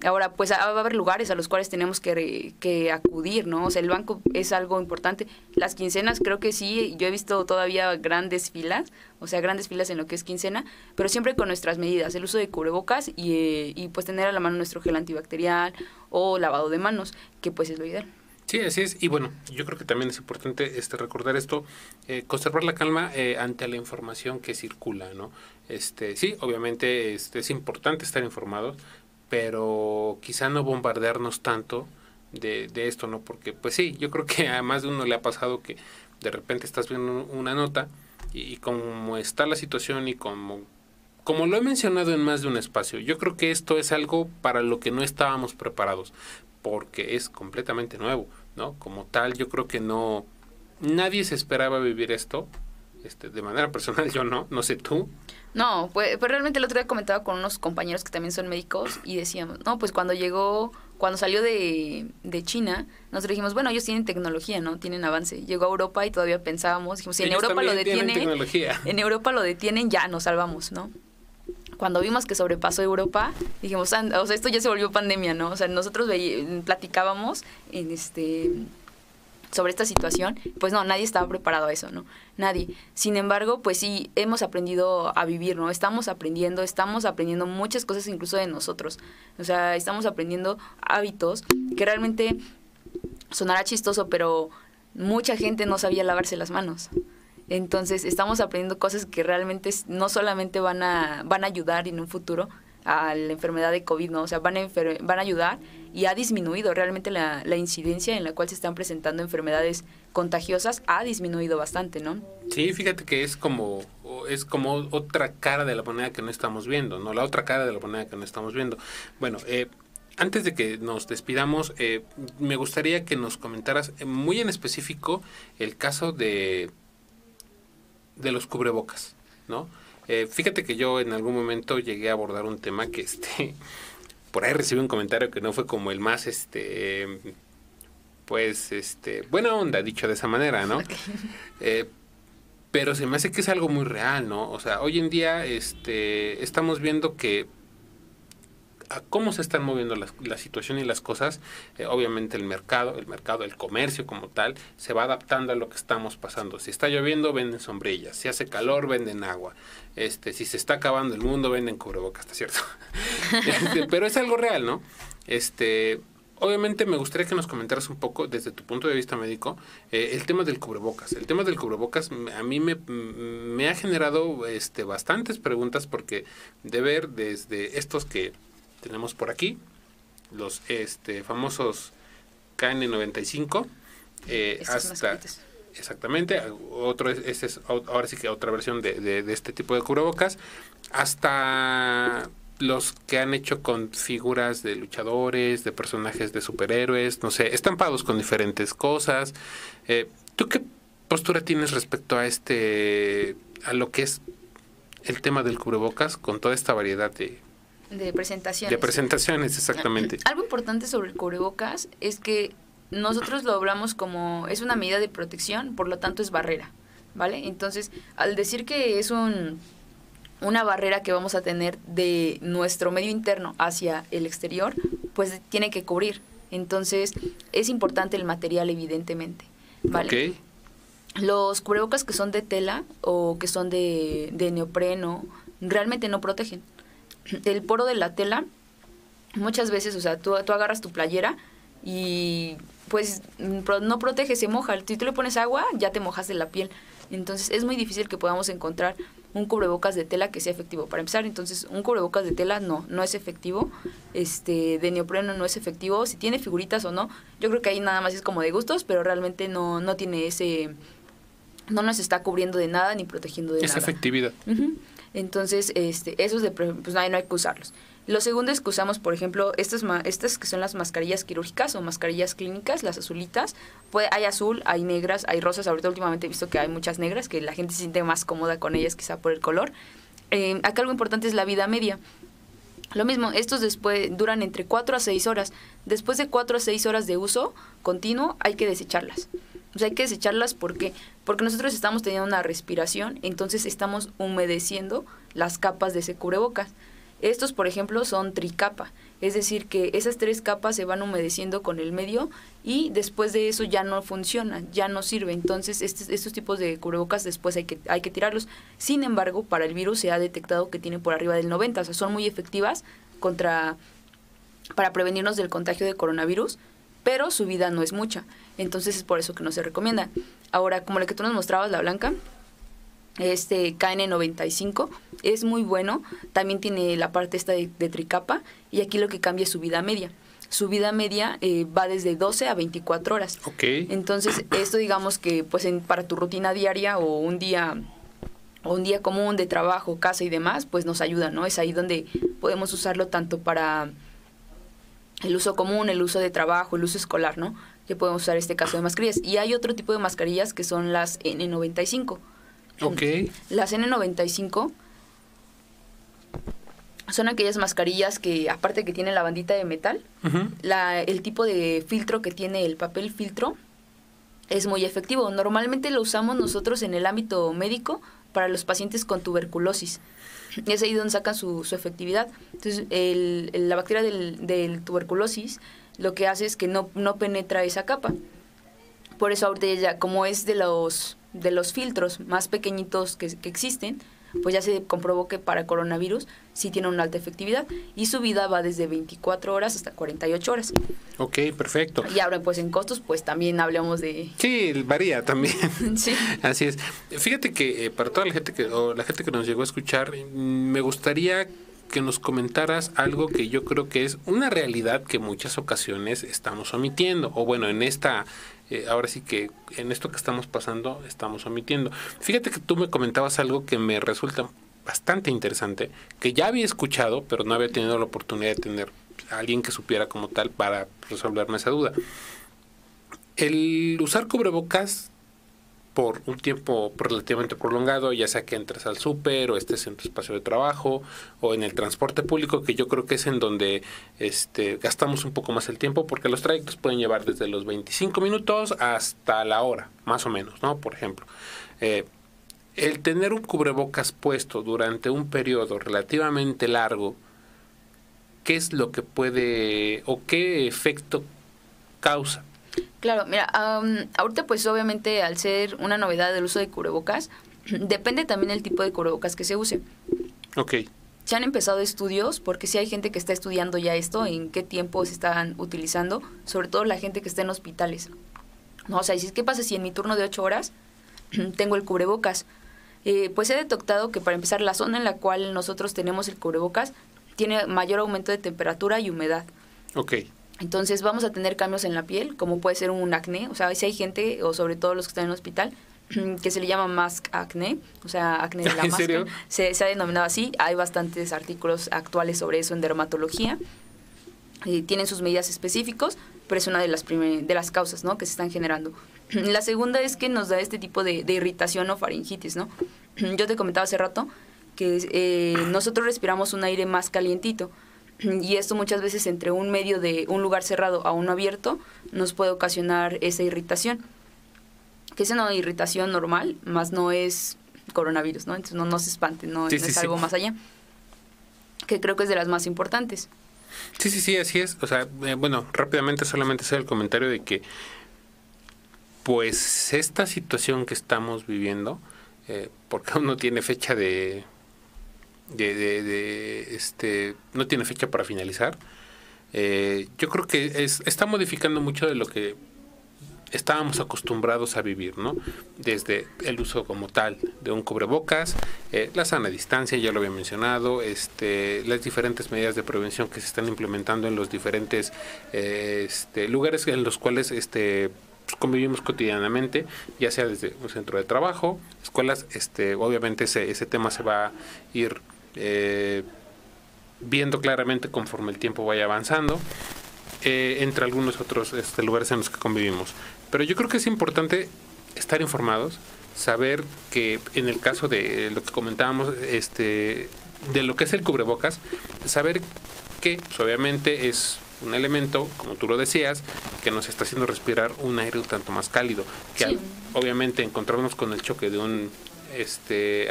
Ahora, pues va a haber lugares a los cuales tenemos que acudir, ¿no? O sea, el banco es algo importante. Las quincenas creo que sí, yo he visto todavía grandes filas, o sea, grandes filas en lo que es quincena, pero siempre con nuestras medidas, el uso de cubrebocas y pues tener a la mano nuestro gel antibacterial o lavado de manos, que pues es lo ideal. Sí, así es. Y bueno, yo creo que también es importante recordar esto, conservar la calma ante la información que circula, ¿no? Sí, obviamente es importante estar informados, pero quizá no bombardearnos tanto de esto, ¿no? Porque, pues sí, yo creo que a más de uno le ha pasado que de repente estás viendo una nota y como está la situación y como lo he mencionado en más de un espacio, yo creo que esto es algo para lo que no estábamos preparados, porque es completamente nuevo, ¿no? Como tal, yo creo que nadie se esperaba vivir esto, de manera personal yo no sé tú. No, pues realmente el otro día comentaba con unos compañeros que también son médicos y decíamos, no, pues cuando salió de China, nosotros dijimos, bueno, ellos tienen tecnología, ¿no? Tienen avance. Llegó a Europa y todavía pensábamos, dijimos, si en Europa lo detienen, ya nos salvamos, ¿no? Cuando vimos que sobrepasó Europa, dijimos, o sea, esto ya se volvió pandemia, ¿no? O sea, nosotros platicábamos sobre esta situación, pues no, nadie estaba preparado a eso, ¿no? Nadie. Sin embargo, pues sí, hemos aprendido a vivir, ¿no? Estamos aprendiendo muchas cosas incluso de nosotros. O sea, estamos aprendiendo hábitos que realmente sonará chistoso, pero mucha gente no sabía lavarse las manos. Entonces, estamos aprendiendo cosas que realmente no solamente van a ayudar en un futuro a la enfermedad de COVID, ¿no? O sea, van a ayudar y ha disminuido realmente la incidencia en la cual se están presentando enfermedades contagiosas, ha disminuido bastante, ¿no? Sí, fíjate que es como otra cara de la moneda que no estamos viendo, ¿no? La otra cara de la moneda que no estamos viendo. Bueno, antes de que nos despidamos, me gustaría que nos comentaras muy en específico el caso de los cubrebocas, ¿no? Fíjate que yo en algún momento llegué a abordar un tema que por ahí recibí un comentario que no fue como el más buena onda, dicho de esa manera, ¿no? Okay. Pero se me hace que es algo muy real, ¿no? O sea, hoy en día estamos viendo que a cómo se están moviendo la situación y las cosas, obviamente el mercado, el comercio como tal, se va adaptando a lo que estamos pasando. Si está lloviendo, venden sombrillas. Si hace calor, venden agua. Si se está acabando el mundo, venden cubrebocas, ¿está cierto? Pero es algo real, ¿no? Obviamente me gustaría que nos comentaras un poco, desde tu punto de vista médico, el tema del cubrebocas. El tema del cubrebocas a mí me ha generado bastantes preguntas, porque de ver desde estos que tenemos por aquí, los famosos KN95, hasta... Exactamente, ahora sí que otra versión de este tipo de cubrebocas, hasta los que han hecho con figuras de luchadores, de personajes de superhéroes, no sé, estampados con diferentes cosas. ¿Tú qué postura tienes respecto a lo que es el tema del cubrebocas con toda esta variedad de presentaciones? De presentaciones, exactamente. Algo importante sobre el cubrebocas es que nosotros lo hablamos como es una medida de protección, por lo tanto es barrera, ¿vale? Entonces, al decir que es una barrera que vamos a tener de nuestro medio interno hacia el exterior, pues tiene que cubrir. Entonces, es importante el material, evidentemente, ¿vale? Okay. Los cubrebocas que son de tela o que son de neopreno realmente no protegen. El poro de la tela, muchas veces, o sea, tú agarras tu playera y pues no protege, se moja. Si tú le pones agua, ya te mojas de la piel. Entonces es muy difícil que podamos encontrar un cubrebocas de tela que sea efectivo. Para empezar, entonces un cubrebocas de tela no es efectivo, de neopreno no es efectivo. Si tiene figuritas o no, yo creo que ahí nada más es como de gustos, pero realmente no tiene no nos está cubriendo de nada ni protegiendo de nada. Esa efectividad. Uh-huh. Entonces, esos pues no hay que usarlos. Lo segundo es que usamos, por ejemplo, estas que son las mascarillas quirúrgicas o mascarillas clínicas, las azulitas. Hay azul, hay negras, hay rosas. Ahorita últimamente he visto que hay muchas negras, que la gente se siente más cómoda con ellas, quizá por el color. Acá algo importante es la vida media. Lo mismo, estos después duran entre 4 a 6 horas. Después de 4 a 6 horas de uso continuo, hay que desecharlas. O sea, hay que desecharlas porque nosotros estamos teniendo una respiración, entonces estamos humedeciendo las capas de ese cubrebocas. Estos, por ejemplo, son tricapa, es decir, que esas 3 capas se van humedeciendo con el medio y después de eso ya no funcionan, ya no sirve. Entonces, estos tipos de cubrebocas después hay que tirarlos. Sin embargo, para el virus se ha detectado que tiene por arriba del 90, o sea, son muy efectivas para prevenirnos del contagio de coronavirus, pero su vida no es mucha. Entonces, es por eso que no se recomienda. Ahora, como la que tú nos mostrabas, la blanca, KN95 es muy bueno, también tiene la parte esta de tricapa, y aquí lo que cambia es su vida media. Su vida media va desde 12 a 24 horas. Okay. Entonces, esto digamos que pues para tu rutina diaria o un día común de trabajo, casa y demás, pues nos ayuda, ¿no? Es ahí donde podemos usarlo tanto para el uso común, el uso de trabajo, el uso escolar, ¿no? Que podemos usar este caso de mascarillas. Y hay otro tipo de mascarillas que son las N95. Okay. Las N95 son aquellas mascarillas que, aparte que tienen la bandita de metal, uh-huh, el tipo de filtro que tiene el papel filtro es muy efectivo. Normalmente lo usamos nosotros en el ámbito médico para los pacientes con tuberculosis. Es ahí donde sacan su efectividad. Entonces, la bacteria del tuberculosis lo que hace es que no penetra esa capa. Por eso ahorita ya, como es de los filtros más pequeñitos que existen, pues ya se comprobó que para coronavirus sí tiene una alta efectividad y su vida va desde 24 horas hasta 48 horas. Ok, perfecto. Y ahora pues en costos pues también hablamos de... Sí, varía también. Sí. Así es. Fíjate que para toda la gente que nos llegó a escuchar, me gustaría que nos comentaras algo que yo creo que es una realidad que muchas ocasiones estamos omitiendo, o bueno, ahora sí que en esto que estamos pasando estamos omitiendo. Fíjate que tú me comentabas algo que me resulta bastante interesante, que ya había escuchado, pero no había tenido la oportunidad de tener a alguien que supiera como tal para resolverme esa duda. El usar cubrebocas por un tiempo relativamente prolongado, ya sea que entres al súper o estés en tu espacio de trabajo o en el transporte público, que yo creo que es en donde gastamos un poco más el tiempo, porque los trayectos pueden llevar desde los 25 minutos hasta la hora, más o menos, ¿no? Por ejemplo, el tener un cubrebocas puesto durante un periodo relativamente largo ¿qué es lo que puede o qué efecto causa? Claro, mira, ahorita pues obviamente al ser una novedad el uso de cubrebocas, depende también el tipo de cubrebocas que se use. Ok. Se han empezado estudios, porque sí hay gente que está estudiando ya esto, en qué tiempo se están utilizando, sobre todo la gente que está en hospitales. No, o sea, ¿qué pasa si en mi turno de 8 horas tengo el cubrebocas? Pues he detectado que para empezar la zona en la cual nosotros tenemos el cubrebocas tiene mayor aumento de temperatura y humedad. Ok. Entonces vamos a tener cambios en la piel, como puede ser un acné, o sea, si hay gente, o sobre todo los que están en el hospital, que se le llama mask acné, o sea, acné de la ¿En máscara. serio? Se ha denominado así, hay bastantes artículos actuales sobre eso en dermatología, tienen sus medidas específicos, pero es una de las causas, ¿no?, que se están generando. La segunda es que nos da este tipo de irritación o faringitis, ¿no? Yo te comentaba hace rato que nosotros respiramos un aire más calientito, y esto muchas veces entre un medio de un lugar cerrado a uno abierto nos puede ocasionar esa irritación, que es una irritación normal, más no es coronavirus, ¿no? Entonces no se espanten, no es algo más allá, que creo que es de las más importantes. Sí, así es. O sea, bueno, rápidamente solamente hacer el comentario de que pues esta situación que estamos viviendo, porque aún no tiene fecha no tiene fecha para finalizar. Yo creo que está modificando mucho de lo que estábamos acostumbrados a vivir, ¿no? Desde el uso como tal de un cubrebocas, la sana distancia, ya lo había mencionado, las diferentes medidas de prevención que se están implementando en los diferentes lugares en los cuales convivimos cotidianamente, ya sea desde un centro de trabajo, escuelas, obviamente ese tema se va a ir viendo claramente conforme el tiempo vaya avanzando, entre algunos otros lugares en los que convivimos. Pero yo creo que es importante estar informados, saber que en el caso de lo que comentábamos, de lo que es el cubrebocas, saber que pues, obviamente es un elemento, como tú lo decías, que nos está haciendo respirar un aire un tanto más cálido, que Sí. obviamente encontrarnos con el choque de un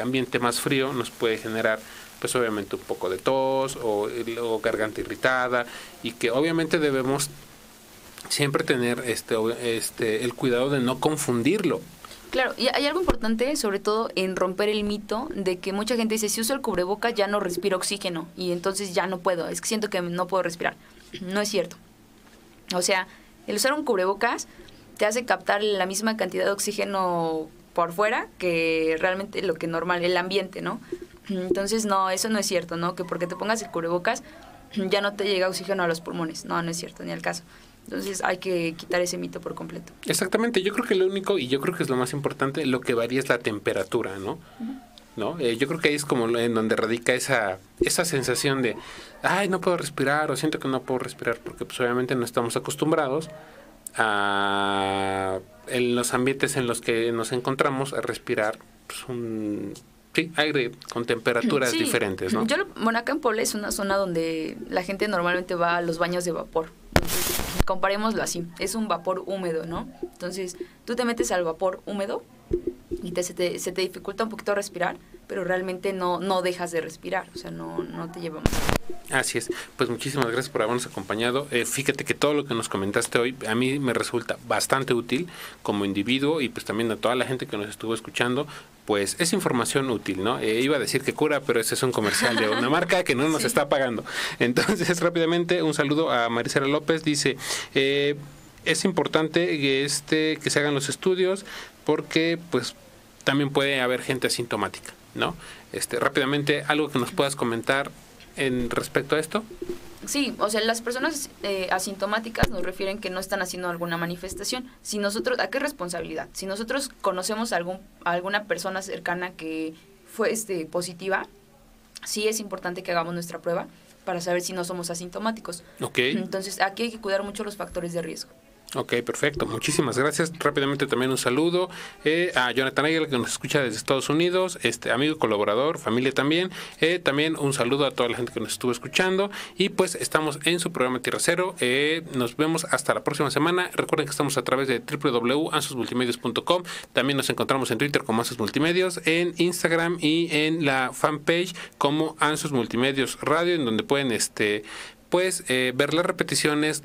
ambiente más frío nos puede generar pues obviamente un poco de tos o garganta irritada, y que obviamente debemos siempre tener el cuidado de no confundirlo. Claro, y hay algo importante, sobre todo en romper el mito de que mucha gente dice, si uso el cubreboca ya no respiro oxígeno y entonces ya no puedo, es que siento que no puedo respirar. No es cierto. O sea, el usar un cubrebocas te hace captar la misma cantidad de oxígeno por fuera que realmente lo que normal, el ambiente, ¿no? Entonces, no, eso no es cierto, ¿no? Que porque te pongas el cubrebocas ya no te llega oxígeno a los pulmones. No, no es cierto, ni al caso. Entonces hay que quitar ese mito por completo. Exactamente, yo creo que lo único, y yo creo que es lo más importante, lo que varía es la temperatura, ¿no? ¿No? Yo creo que ahí es como en donde radica esa sensación de, ay, no puedo respirar, o siento que no puedo respirar, porque pues obviamente no estamos acostumbrados en los ambientes en los que nos encontramos a respirar pues, aire con temperaturas diferentes, ¿no? Bueno, acá en Puebla es una zona donde la gente normalmente va a los baños de vapor. Entonces, comparémoslo así, es un vapor húmedo, ¿no? Entonces, tú te metes al vapor húmedo y se te dificulta un poquito respirar, pero realmente no dejas de respirar, o sea, no te lleva más. Así es, pues muchísimas gracias por habernos acompañado. Fíjate que todo lo que nos comentaste hoy a mí me resulta bastante útil como individuo, y pues también a toda la gente que nos estuvo escuchando, pues es información útil, ¿no? Iba a decir que cura, pero ese es un comercial de una marca que no nos está pagando. Entonces, rápidamente, un saludo a Marisela López, dice, es importante que se hagan los estudios porque pues también puede haber gente asintomática, ¿no? Rápidamente, algo que nos puedas comentar en respecto a esto. Sí, o sea, las personas asintomáticas nos refieren que no están haciendo alguna manifestación. Si nosotros, ¿a qué responsabilidad? Si nosotros conocemos a alguna persona cercana que fue positiva, sí es importante que hagamos nuestra prueba para saber si no somos asintomáticos. Okay. Entonces, aquí hay que cuidar mucho los factores de riesgo. Ok, perfecto. Muchísimas gracias. Rápidamente también un saludo a Jonathan Aguilar, que nos escucha desde Estados Unidos, amigo, colaborador, familia también. También un saludo a toda la gente que nos estuvo escuchando. Y pues estamos en su programa Tierra Cero. Nos vemos hasta la próxima semana. Recuerden que estamos a través de www.ansosmultimedios.com. También nos encontramos en Twitter como Ansos Multimedios, en Instagram y en la fanpage como Ansos Multimedios Radio, en donde pueden pues ver las repeticiones,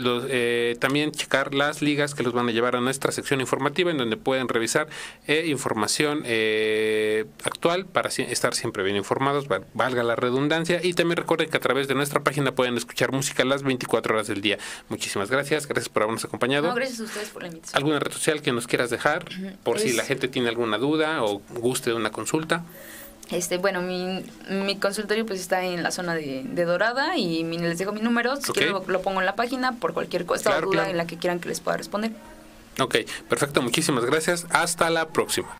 también checar las ligas que los van a llevar a nuestra sección informativa, en donde pueden revisar información actual para estar siempre bien informados, valga la redundancia, y también recuerden que a través de nuestra página pueden escuchar música las 24 horas del día. Muchísimas gracias por habernos acompañado. No, gracias a ustedes por la invitación. ¿Alguna red social que nos quieras dejar? Por si la gente tiene alguna duda o guste de una consulta. Bueno, mi consultorio pues está en la zona de Dorada y les dejo mi número. Si quieren lo pongo en la página por cualquier cosa o duda en la que quieran que les pueda responder. Ok, perfecto. Muchísimas gracias. Hasta la próxima.